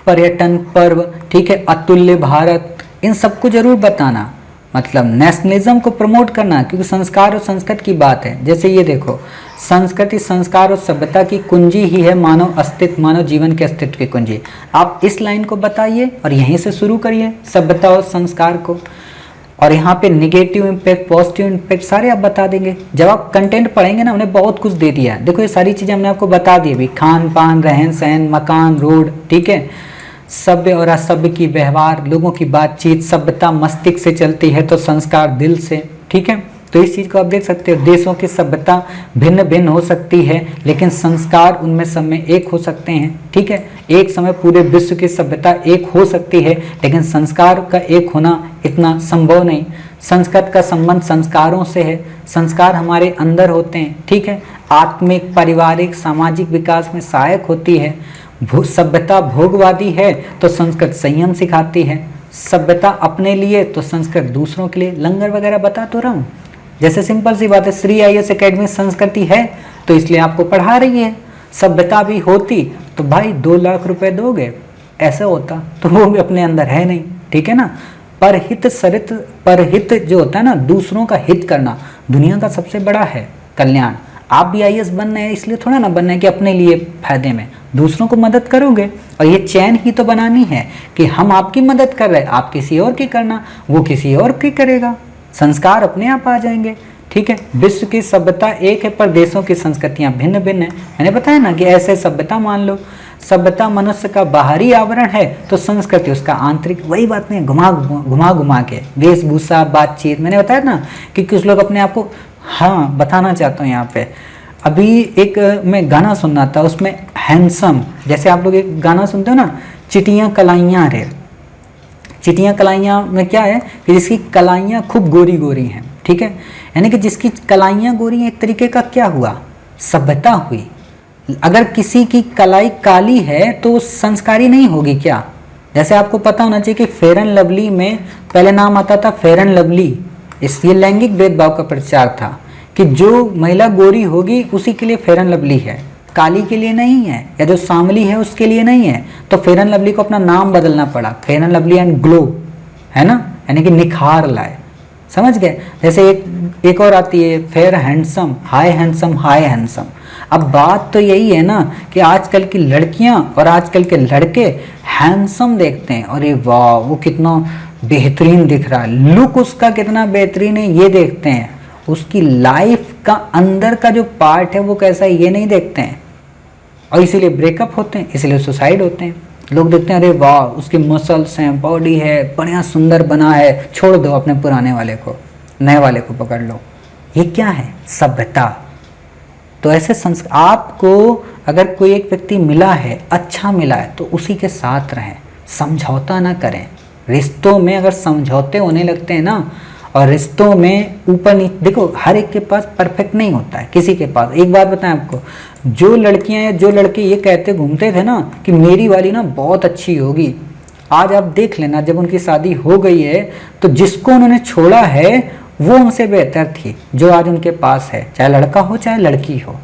पर्यटन पर्व, ठीक है, अतुल्य भारत, इन सबको जरूर बताना। मतलब नेशनलिज्म को प्रमोट करना, क्योंकि संस्कार और संस्कृति की बात है। जैसे ये देखो, संस्कृति संस्कार और सभ्यता की कुंजी ही है मानव अस्तित्व, मानव जीवन के अस्तित्व की कुंजी। आप इस लाइन को बताइए और यहीं से शुरू करिए सभ्यता और संस्कार को, और यहाँ पे निगेटिव इम्पैक्ट, पॉजिटिव इम्पैक्ट सारे आप बता देंगे। जब आप कंटेंट पढ़ेंगे ना, हमने बहुत कुछ दे दिया है। देखो ये सारी चीजें हमने आपको बता दी अभी, खान पान, रहन सहन, मकान, रोड, ठीक है, सभ्य और असभ्य की व्यवहार, लोगों की बातचीत। सभ्यता मस्तिष्क से चलती है तो संस्कार दिल से, ठीक है। तो इस चीज को आप देख सकते हो। देशों की सभ्यता भिन्न भिन्न हो सकती है, लेकिन संस्कार उनमें सब में एक हो सकते हैं, ठीक है। एक समय पूरे विश्व की सभ्यता एक हो सकती है, लेकिन संस्कार का एक होना इतना संभव नहीं। संस्कृत का संबंध संस्कारों से है, संस्कार हमारे अंदर होते हैं, ठीक है। आत्मिक, पारिवारिक, सामाजिक विकास में सहायक होती है। सभ्यता भोगवादी है तो संस्कृत संयम सिखाती है। सभ्यता अपने लिए तो संस्कृत दूसरों के लिए। लंगर वगैरह बता तो रहा हूँ। जैसे सिंपल सी बात है, श्री आईएएस एकेडमी संस्कृति है तो इसलिए आपको पढ़ा रही है। सभ्यता भी होती तो भाई 2 लाख रुपए दोगे, ऐसा होता तो वो भी अपने अंदर है नहीं, ठीक है ना। परहित सरित, परहित जो होता है ना, दूसरों का हित करना दुनिया का सबसे बड़ा है कल्याण। आप भी आईएएस बनना है इसलिए थोड़ा ना बनना है कि अपने लिए फायदे में, दूसरों को मदद करोगे। और ये चैन ही तो बनानी है कि हम आपकी मदद कर रहे हैं, आप किसी और की करना, वो किसी और की करेगा, संस्कार अपने आप आ जाएंगे, ठीक है। विश्व की सभ्यता एक है पर देशों की संस्कृतियां भिन्न भिन्न है। मैंने बताया ना कि ऐसे सभ्यता मान लो, सभ्यता मनुष्य का बाहरी आवरण है तो संस्कृति उसका आंतरिक। वही बात नहीं, घुमा घुमा के वेशभूषा, बातचीत। मैंने बताया ना कि कुछ लोग अपने आप को, हाँ बताना चाहता हूँ यहाँ पे, अभी एक मैं गाना सुनना था, उसमें हैंडसम, जैसे आप लोग एक गाना सुनते हो ना, चिटियाँ कलाइयाँ रे, चिटियाँ कलाइयाँ में क्या है कि जिसकी कलाइयाँ खूब गोरी गोरी हैं, ठीक है, यानी कि जिसकी कलाइयाँ गोरी, एक तरीके का क्या हुआ, सभ्यता हुई। अगर किसी की कलाई काली है तो संस्कारी नहीं होगी क्या। जैसे आपको पता होना चाहिए कि फेयर एंड लवली में पहले नाम आता था फेयर एंड लवली, इसलिए लैंगिक भेदभाव का प्रचार था कि जो महिला गोरी होगी उसी के लिए फेयर एंड लवली है, काली के लिए नहीं है, या जो सांवली है उसके लिए नहीं है। तो फेयर एंड लवली को अपना नाम बदलना पड़ा, fair and lovely and glow, है ना, यानी कि निखार लाए, समझ गए। जैसे एक और आती है fair handsome, high handsome, high handsome. अब बात तो यही है ना कि आजकल की लड़कियां और आजकल के लड़के हैंडसम देखते हैं, अरे वाह वो कितना बेहतरीन दिख रहा है, लुक उसका कितना बेहतरीन है ये देखते हैं, उसकी लाइफ का अंदर का जो पार्ट है वो कैसा है ये नहीं देखते हैं। और इसीलिए ब्रेकअप होते हैं, इसीलिए सुसाइड होते हैं। लोग देखते हैं अरे वाह उसके मसल्स हैं, बॉडी है, बढ़िया सुंदर बना है, छोड़ दो अपने पुराने वाले को, नए वाले को पकड़ लो। ये क्या है, सभ्यता। तो ऐसे आपको अगर कोई एक व्यक्ति मिला है, अच्छा मिला है, तो उसी के साथ रहें, समझौता ना करें। रिश्तों में अगर समझौते होने लगते हैं ना, और रिश्तों में ऊपर नीचे, देखो हर एक के पास परफेक्ट नहीं होता है, किसी के पास। एक बात बताएं आपको, जो लड़कियां या जो लड़के ये कहते घूमते थे ना कि मेरी वाली ना बहुत अच्छी होगी, आज आप देख लेना जब उनकी शादी हो गई है तो जिसको उन्होंने छोड़ा है वो उनसे बेहतर थी जो आज उनके पास है, चाहे लड़का हो चाहे लड़की हो।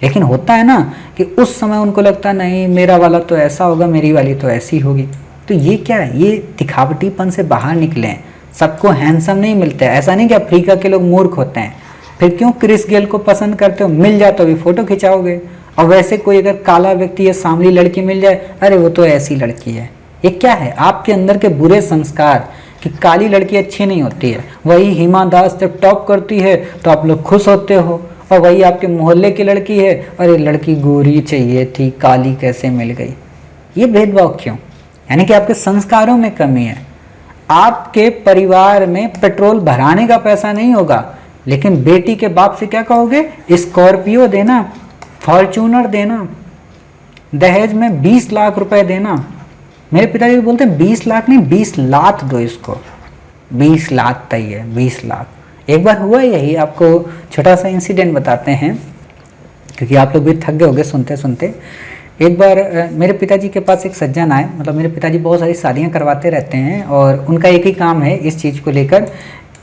लेकिन होता है ना कि उस समय उनको लगता नहीं मेरा वाला तो ऐसा होगा, मेरी वाली तो ऐसी होगी। तो ये क्या है, ये दिखावटीपन से बाहर निकले। सबको हैंडसम नहीं मिलता है, ऐसा नहीं कि अफ्रीका के लोग मूर्ख होते हैं। फिर क्यों क्रिस गेल को पसंद करते हो, मिल जाए तो भी फोटो खिंचाओगे। और वैसे कोई अगर काला व्यक्ति या सांवली लड़की मिल जाए, अरे वो तो ऐसी लड़की है। ये क्या है, आपके अंदर के बुरे संस्कार कि काली लड़की अच्छी नहीं होती है। वही हिमा दास जब टॉप करती है तो आप लोग खुश होते हो, और वही आपके मोहल्ले की लड़की है, अरे लड़की गोरी चाहिए थी, काली कैसे मिल गई। ये भेदभाव क्यों, यानी कि आपके संस्कारों में कमी है। आपके परिवार में पेट्रोल भराने का पैसा नहीं होगा, लेकिन बेटी के बाप से क्या कहोगे, स्कॉर्पियो देना, फॉर्च्यूनर देना, दहेज में 20 लाख रुपए देना। मेरे पिताजी बोलते हैं 20 लाख नहीं 20 लाख दो इसको, 20 लाख तय है, 20 लाख। एक बार हुआ यही, आपको छोटा सा इंसिडेंट बताते हैं क्योंकि आप लोग भी थक गए होंगे सुनते सुनते। एक बार मेरे पिताजी के पास एक सज्जन आए, मतलब मेरे पिताजी बहुत सारी शादियां करवाते रहते हैं और उनका एक ही काम है इस चीज़ को लेकर,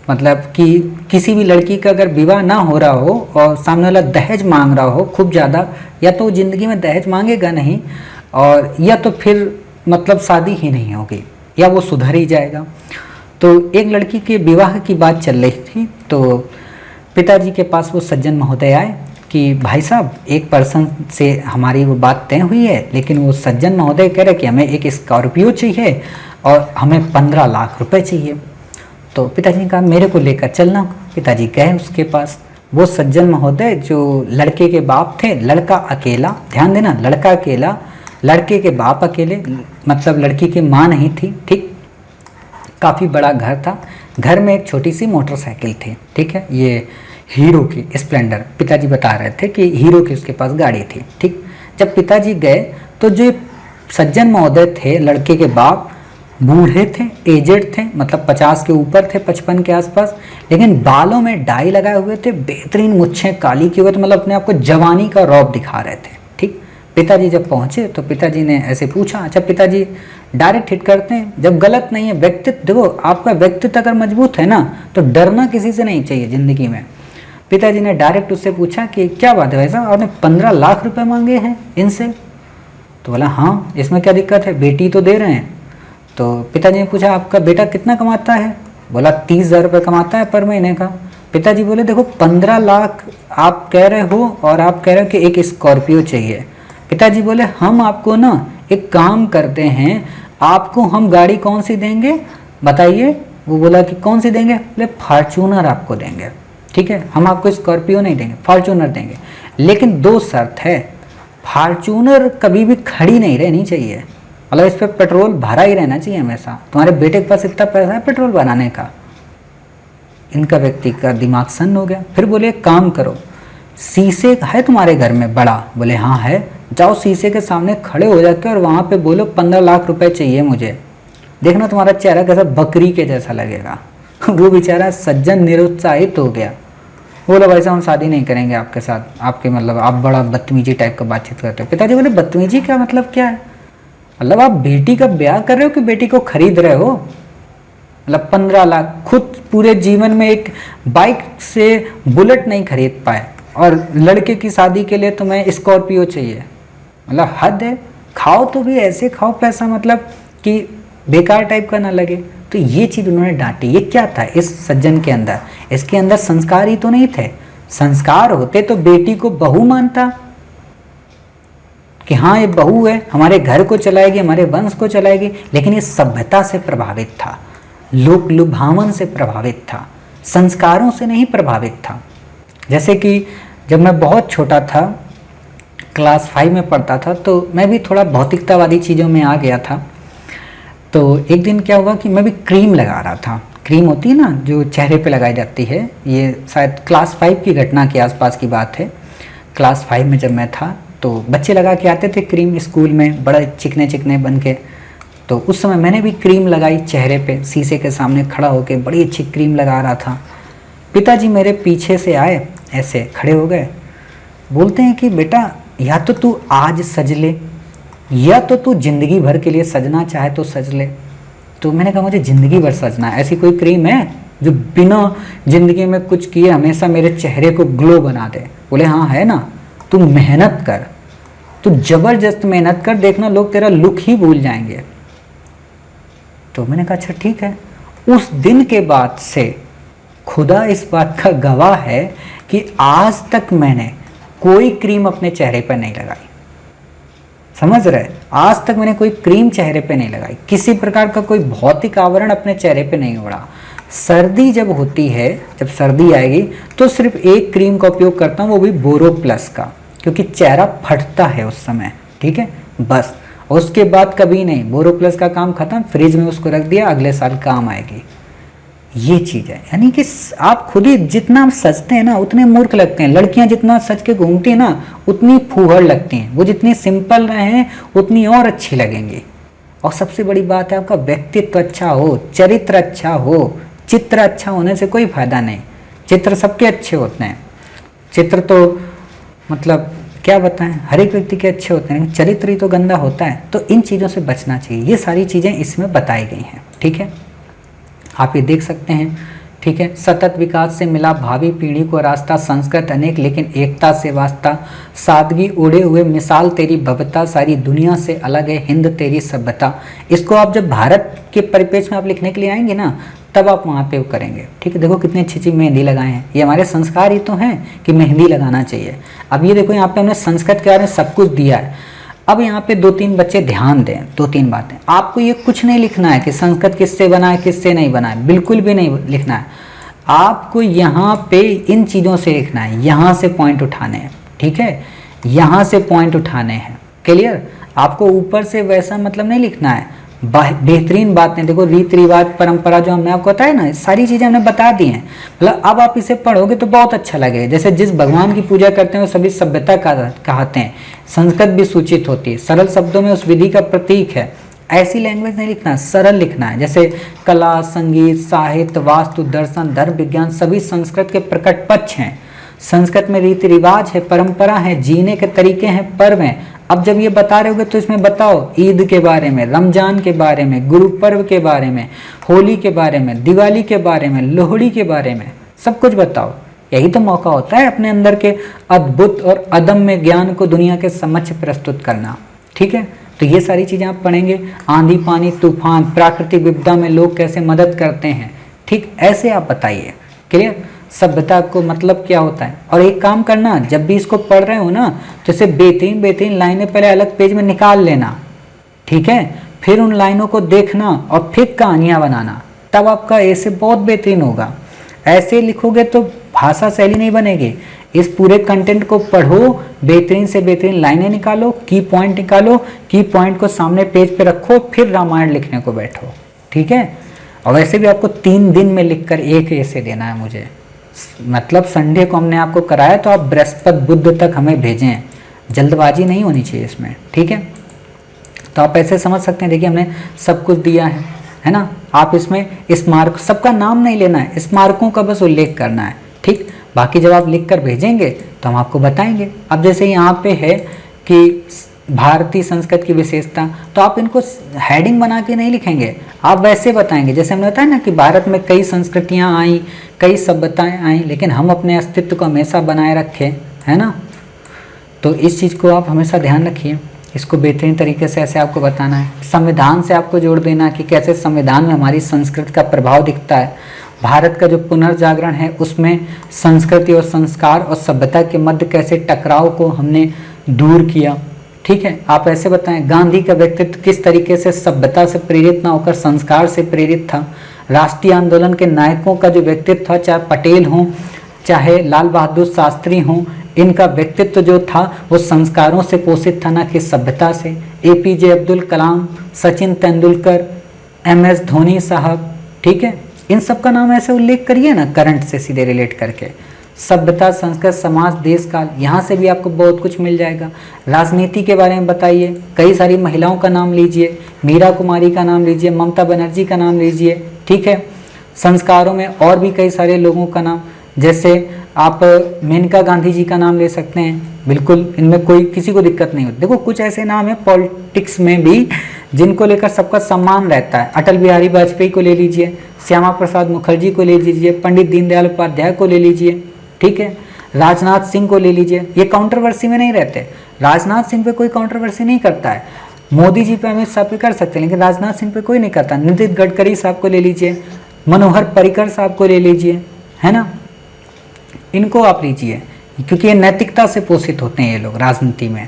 मतलब कि किसी भी लड़की का अगर विवाह ना हो रहा हो और सामने वाला दहेज मांग रहा हो खूब ज़्यादा, या तो ज़िंदगी में दहेज मांगेगा नहीं, और या तो फिर मतलब शादी ही नहीं होगी, या वो सुधर ही जाएगा। तो एक लड़की के विवाह की बात चल रही थी, तो पिताजी के पास वो सज्जन महोदय आए कि भाई साहब एक पर्सन से हमारी वो बात तय हुई है, लेकिन वो सज्जन महोदय कह रहे कि हमें एक स्कॉर्पियो चाहिए और हमें 15 लाख रुपए चाहिए। तो पिताजी ने कहा मेरे को लेकर चलना। पिताजी गए उसके पास। वो सज्जन महोदय जो लड़के के बाप थे, लड़का अकेला, ध्यान देना लड़का अकेला, लड़के के बाप अकेले, मतलब लड़की की माँ नहीं थी, ठीक। काफ़ी बड़ा घर था, घर में एक छोटी सी मोटरसाइकिल थी, ठीक है, ये हीरो की स्प्लेंडर। पिताजी बता रहे थे कि हीरो की उसके पास गाड़ी थी, ठीक। जब पिताजी गए तो जो सज्जन महोदय थे लड़के के बाप, बूढ़े थे, एजेड थे, मतलब 50 के ऊपर थे, 55 के आसपास, लेकिन बालों में डाई लगाए हुए थे, बेहतरीन मुच्छें काली किए हुए थे, मतलब अपने आप को जवानी का रौब दिखा रहे थे, ठीक। पिताजी जब पहुंचे तो पिताजी ने ऐसे पूछा, अच्छा पिताजी डायरेक्ट हिट करते हैं जब गलत नहीं है, व्यक्तित्व देखो, आपका व्यक्तित्व अगर मजबूत है ना तो डरना किसी से नहीं चाहिए ज़िंदगी में। पिताजी ने डायरेक्ट उससे पूछा कि क्या बात है भाई साहब, आपने 15 लाख रुपए मांगे हैं इनसे? तो बोला हाँ, इसमें क्या दिक्कत है, बेटी तो दे रहे हैं। तो पिताजी ने पूछा आपका बेटा कितना कमाता है? बोला 30,000 रुपये कमाता है पर महीने का। पिताजी बोले देखो 15 लाख आप कह रहे हो और आप कह रहे हो कि एक स्कॉर्पियो चाहिए। पिताजी बोले हम आपको ना एक काम करते हैं, आपको हम गाड़ी कौन सी देंगे बताइए? वो बोला कि कौन सी देंगे? बोले फॉर्च्यूनर आपको देंगे, ठीक है, हम आपको स्कॉर्पियो नहीं देंगे, फॉर्च्यूनर देंगे, लेकिन 2 शर्त है, फॉर्च्यूनर कभी भी खड़ी नहीं रहनी चाहिए, मतलब इस पर पेट्रोल भरा ही रहना चाहिए हमेशा। तुम्हारे बेटे के पास इतना पैसा है पेट्रोल भराने का? इनका व्यक्ति का दिमाग सन्न हो गया। फिर बोले काम करो, शीशे है तुम्हारे घर में बड़ा? बोले हाँ है। जाओ शीशे के सामने खड़े हो जाके और वहाँ पे बोलो 15 लाख रुपए चाहिए मुझे, देखना तुम्हारा चेहरा कैसा बकरी के जैसा लगेगा। वो बेचारा सज्जन निरुत्साहित हो गया, बोला भाई साहब हम शादी नहीं करेंगे आपके साथ, आपके मतलब आप बड़ा बदतमीजी टाइप का बातचीत करते हो। पिताजी बोले बदतमीजी क्या मतलब क्या है? मतलब आप बेटी का ब्याह कर रहे हो कि बेटी को खरीद रहे हो? मतलब 15 लाख, खुद पूरे जीवन में एक बाइक से बुलेट नहीं खरीद पाए और लड़के की शादी के लिए तुम्हें स्कॉर्पियो चाहिए, मतलब हद है। खाओ तो भी ऐसे खाओ पैसा मतलब कि बेकार टाइप का ना लगे। तो ये चीज़ उन्होंने डांटी। ये क्या था इस सज्जन के अंदर? इसके अंदर संस्कार ही तो नहीं थे। संस्कार होते तो बेटी को बहू मानता कि हाँ ये बहू है, हमारे घर को चलाएगी, हमारे वंश को चलाएगी, लेकिन ये सभ्यता से प्रभावित था, लोक लुभावन से प्रभावित था, संस्कारों से नहीं प्रभावित था। जैसे कि जब मैं बहुत छोटा था, क्लास 5 में पढ़ता था, तो मैं भी थोड़ा भौतिकतावादी चीज़ों में आ गया था। तो एक दिन क्या हुआ कि मैं भी क्रीम लगा रहा था। क्रीम होती है ना जो चेहरे पे लगाई जाती है, ये शायद क्लास 5 की घटना के आसपास की बात है। क्लास 5 में जब मैं था तो बच्चे लगा के आते थे क्रीम स्कूल में, बड़ा चिकने चिकने बन के। तो उस समय मैंने भी क्रीम लगाई चेहरे पे, शीशे के सामने खड़ा होकर बड़ी अच्छी क्रीम लगा रहा था। पिताजी मेरे पीछे से आए, ऐसे खड़े हो गए, बोलते हैं कि बेटा या तो तू आज सज ले या तो तू जिंदगी भर के लिए सजना चाहे तो सज ले। तो मैंने कहा मुझे ज़िंदगी भर सजना है, ऐसी कोई क्रीम है जो बिना ज़िंदगी में कुछ किए हमेशा मेरे चेहरे को ग्लो बना दे? बोले हाँ है ना, तू मेहनत कर, तू ज़बरदस्त मेहनत कर, देखना लोग तेरा लुक ही भूल जाएंगे। तो मैंने कहा अच्छा ठीक है। उस दिन के बाद से खुदा इस बात का गवाह है कि आज तक मैंने कोई क्रीम अपने चेहरे पर नहीं लगाई। समझ रहे? आज तक मैंने कोई क्रीम चेहरे पे नहीं लगाई, किसी प्रकार का कोई भौतिक आवरण अपने चेहरे पे नहीं ओढ़ा। सर्दी जब होती है, जब सर्दी आएगी तो सिर्फ एक क्रीम का उपयोग करता हूँ, वो भी बोरो प्लस का, क्योंकि चेहरा फटता है उस समय, ठीक है बस। उसके बाद कभी नहीं, बोरो प्लस का काम खत्म, फ्रिज में उसको रख दिया, अगले साल काम आएगी। ये चीज़ है, यानी कि आप खुद ही जितना सजते हैं ना उतने मूर्ख लगते हैं। लड़कियां जितना सज के घूमती हैं ना उतनी फूहड़ लगती हैं, वो जितनी सिंपल रहें उतनी और अच्छी लगेंगी। और सबसे बड़ी बात है आपका व्यक्तित्व अच्छा हो, चरित्र अच्छा हो। चित्र अच्छा होने से कोई फायदा नहीं, चित्र सबके अच्छे होते हैं, चित्र तो मतलब क्या बताएं हर एक व्यक्ति के अच्छे होते हैं, लेकिन चरित्र ही तो गंदा होता है। तो इन चीज़ों से बचना चाहिए। ये सारी चीज़ें इसमें बताई गई हैं, ठीक है, आप ये देख सकते हैं, ठीक है। सतत विकास से मिला भावी पीढ़ी को रास्ता, संस्कृत अनेक लेकिन एकता से वास्ता, सादगी ओढ़े हुए मिसाल तेरी भव्यता, सारी दुनिया से अलग है हिंद तेरी सभ्यता। इसको आप जब भारत के परिप्रेक्ष्य में आप लिखने के लिए आएंगे ना, तब आप वहाँ पे वो करेंगे, ठीक है। देखो कितनी अच्छी अच्छी मेहंदी लगाए हैं, ये हमारे संस्कार ही तो हैं कि मेहंदी लगाना चाहिए। अब ये देखो यहाँ पे हमने संस्कृत के बारे में सब कुछ दिया है। अब यहाँ पे 2-3 बच्चे ध्यान दें, 2-3 बातें। आपको ये कुछ नहीं लिखना है कि संस्कृत किससे बना है किससे नहीं बना है, बिल्कुल भी नहीं लिखना है। आपको यहाँ पे इन चीज़ों से लिखना है, यहाँ से पॉइंट उठाने हैं, ठीक है, यहाँ से पॉइंट उठाने हैं, क्लियर। आपको ऊपर से वैसा मतलब नहीं लिखना है। बेहतरीन बातें देखो, रीति रिवाज परंपरा जो हमने आपको बताया ना, सारी चीज़ें हमने बता दी हैं। मतलब अब आप इसे पढ़ोगे तो बहुत अच्छा लगेगा। जैसे जिस भगवान की पूजा करते हैं वो सभी सभ्यता कहते हैं, संस्कृत भी सूचित होती है, सरल शब्दों में उस विधि का प्रतीक है। ऐसी लैंग्वेज नहीं लिखना, सरल लिखना है। जैसे कला, संगीत, साहित्य, वास्तु, दर्शन, धर्म, विज्ञान सभी संस्कृत के प्रकट पक्ष हैं। संस्कृत में रीति रिवाज है, परंपरा है, जीने के तरीके हैं, पर्व हैं। अब जब ये बता रहे होगे तो इसमें बताओ ईद के बारे में, रमजान के बारे में, गुरु पर्व के बारे में, होली के बारे में, दिवाली के बारे में, लोहड़ी के बारे में, सब कुछ बताओ। यही तो मौका होता है अपने अंदर के अद्भुत और अदम्य ज्ञान को दुनिया के समक्ष प्रस्तुत करना। ठीक है, तो ये सारी चीज़ें आप पढ़ेंगे। आंधी, पानी, तूफान, प्राकृतिक विपदा में लोग कैसे मदद करते हैं, ठीक ऐसे आप बताइए। क्लियर? सभ्यता को मतलब क्या होता है। और एक काम करना, जब भी इसको पढ़ रहे हो ना, तो इसे बेहतरीन बेहतरीन लाइनें पहले अलग पेज में निकाल लेना। ठीक है, फिर उन लाइनों को देखना और फिर कहानियाँ बनाना, तब आपका ऐसे बहुत बेहतरीन होगा। ऐसे लिखोगे तो भाषा शैली नहीं बनेगी। इस पूरे कंटेंट को पढ़ो, बेहतरीन से बेहतरीन लाइनें निकालो, की पॉइंट निकालो, की पॉइंट को सामने पेज पे रखो, फिर रामायण लिखने को बैठो। ठीक है, और वैसे भी आपको 3 दिन में लिखकर एक ऐसे देना है मुझे, मतलब संडे को हमने आपको कराया तो आप बृहस्पति बुध तक हमें भेजें, जल्दबाजी नहीं होनी चाहिए इसमें। ठीक है, तो आप ऐसे समझ सकते हैं। देखिए हमने सब कुछ दिया है ना। आप इसमें स्मारक, सबका नाम नहीं लेना है, स्मारकों का बस उल्लेख करना है। ठीक, बाकी जब आप लिख कर भेजेंगे तो हम आपको बताएंगे। अब जैसे यहाँ पे है कि भारतीय संस्कृत की विशेषता, तो आप इनको हेडिंग बना के नहीं लिखेंगे, आप वैसे बताएंगे। जैसे हमने बताया ना कि भारत में कई संस्कृतियाँ आई, कई सभ्यताएं आई, लेकिन हम अपने अस्तित्व को हमेशा बनाए रखें, है ना। तो इस चीज़ को आप हमेशा ध्यान रखिए। इसको बेहतरीन तरीके से ऐसे आपको बताना है। संविधान से आपको जोड़ देना कि कैसे संविधान में हमारी संस्कृति का प्रभाव दिखता है। भारत का जो पुनर्जागरण है उसमें संस्कृति और संस्कार और सभ्यता के मध्य कैसे टकराव को हमने दूर किया। ठीक है, आप ऐसे बताएं। गांधी का व्यक्तित्व किस तरीके से सभ्यता से प्रेरित ना होकर संस्कार से प्रेरित था। राष्ट्रीय आंदोलन के नायकों का जो व्यक्तित्व था, चाहे पटेल हों चाहे लाल बहादुर शास्त्री हों, इनका व्यक्तित्व जो था वो संस्कारों से पोषित था, ना कि सभ्यता से। APJ अब्दुल कलाम, सचिन तेंदुलकर, MS धोनी साहब, ठीक है, इन सब का नाम ऐसे उल्लेख करिए ना, करंट से सीधे रिलेट करके। सभ्यता, संस्कृत, समाज, देश काल, यहाँ से भी आपको बहुत कुछ मिल जाएगा। राजनीति के बारे में बताइए, कई सारी महिलाओं का नाम लीजिए, मीरा कुमारी का नाम लीजिए, ममता बनर्जी का नाम लीजिए। ठीक है, संस्कारों में और भी कई सारे लोगों का नाम, जैसे आप मेनका गांधी जी का नाम ले सकते हैं। बिल्कुल, इनमें कोई किसी को दिक्कत नहीं होती। देखो कुछ ऐसे नाम है पॉलिटिक्स में भी जिनको लेकर सबका सम्मान रहता है। अटल बिहारी वाजपेयी को ले लीजिए, श्यामा प्रसाद मुखर्जी को ले लीजिए, पंडित दीनदयाल उपाध्याय को ले लीजिए। ठीक है, राजनाथ सिंह को ले लीजिए। ये काउंट्रोवर्सी में नहीं रहते। राजनाथ सिंह पे कोई काउंट्रोवर्सी नहीं करता है। मोदी जी पे, अमित शाह पे कर सकते हैं, लेकिन राजनाथ सिंह पे कोई नहीं करता। नितिन गडकरी साहब को ले लीजिए, मनोहर पर्रिकर साहब को ले लीजिए, है ना, इनको आप लीजिए, क्योंकि ये नैतिकता से पोषित होते हैं ये लोग राजनीति में।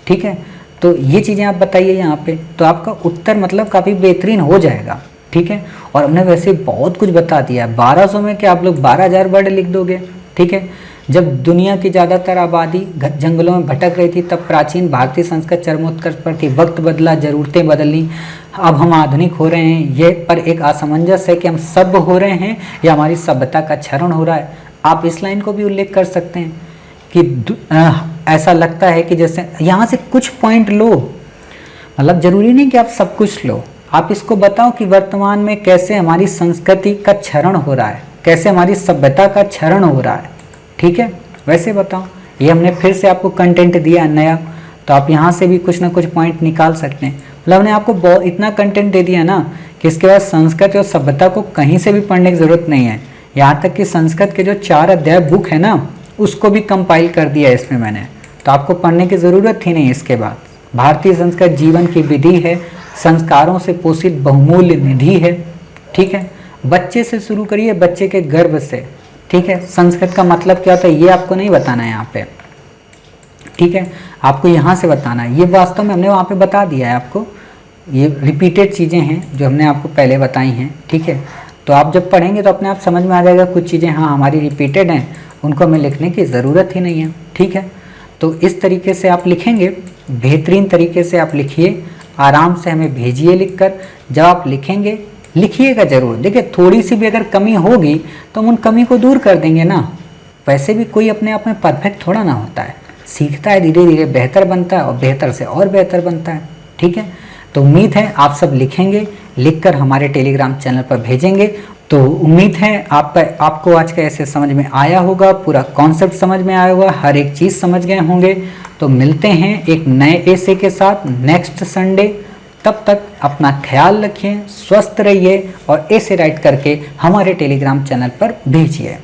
ठीक है, तो ये चीज़ें आप बताइए यहाँ पे, तो आपका उत्तर मतलब काफ़ी बेहतरीन हो जाएगा। ठीक है, और हमने वैसे बहुत कुछ बता दिया है। 1200 में क्या आप लोग 12,000 वर्ड लिख दोगे। ठीक है, जब दुनिया की ज़्यादातर आबादी जंगलों में भटक रही थी, तब प्राचीन भारतीय संस्कृत चरमोत्कर्ष पर थी। वक्त बदला, ज़रूरतें बदली, अब हम आधुनिक हो रहे हैं। ये पर एक असमंजस है कि हम सभ्य हो रहे हैं या हमारी सभ्यता का क्षरण हो रहा है। आप इस लाइन को भी उल्लेख कर सकते हैं कि ऐसा लगता है कि जैसे यहाँ से कुछ पॉइंट लो, मतलब ज़रूरी नहीं कि आप सब कुछ लो। आप इसको बताओ कि वर्तमान में कैसे हमारी संस्कृति का क्षरण हो रहा है, कैसे हमारी सभ्यता का क्षरण हो रहा है। ठीक है, वैसे बताओ। ये हमने फिर से आपको कंटेंट दिया नया, तो आप यहाँ से भी कुछ ना कुछ पॉइंट निकाल सकते हैं। मतलब हमने आपको बहुत इतना कंटेंट दे दिया ना कि इसके बाद संस्कृत और सभ्यता को कहीं से भी पढ़ने की ज़रूरत नहीं है। यहाँ तक कि संस्कृत के जो 4 अध्याय बुक है ना, उसको भी कंपाइल कर दिया है इसमें मैंने, तो आपको पढ़ने की ज़रूरत ही नहीं। इसके बाद भारतीय संस्कृत जीवन की विधि है, संस्कारों से पोषित बहुमूल्य निधि है। ठीक है, बच्चे से शुरू करिए, बच्चे के गर्भ से। ठीक है, संस्कृत का मतलब क्या होता है ये आपको नहीं बताना है यहाँ पे। ठीक है, आपको यहाँ से बताना है। ये वास्तव में हमने वहाँ पे बता दिया है आपको, ये रिपीटेड चीज़ें हैं जो हमने आपको पहले बताई हैं। ठीक है, तो आप जब पढ़ेंगे तो अपने आप समझ में आ जाएगा कुछ चीज़ें हाँ हमारी रिपीटेड हैं, उनको हमें लिखने की ज़रूरत ही नहीं है। ठीक है, तो इस तरीके से आप लिखेंगे, बेहतरीन तरीके से आप लिखिए, आराम से हमें भेजिए लिखकर। जब आप लिखेंगे, लिखिएगा ज़रूर। देखिए थोड़ी सी भी अगर कमी होगी तो हम उन कमी को दूर कर देंगे ना। वैसे भी कोई अपने आप में परफेक्ट थोड़ा ना होता है, सीखता है, धीरे धीरे बेहतर बनता है और बेहतर से और बेहतर बनता है। ठीक है, तो उम्मीद है आप सब लिखेंगे, लिखकर हमारे टेलीग्राम चैनल पर भेजेंगे। तो उम्मीद है आपको आज का ऐसे समझ में आया होगा, पूरा कॉन्सेप्ट समझ में आया होगा, हर एक चीज़ समझ गए होंगे। तो मिलते हैं एक नए ऐसे के साथ नेक्स्ट संडे। तब तक अपना ख्याल रखिए, स्वस्थ रहिए और ऐसे राइट करके हमारे टेलीग्राम चैनल पर भेजिए।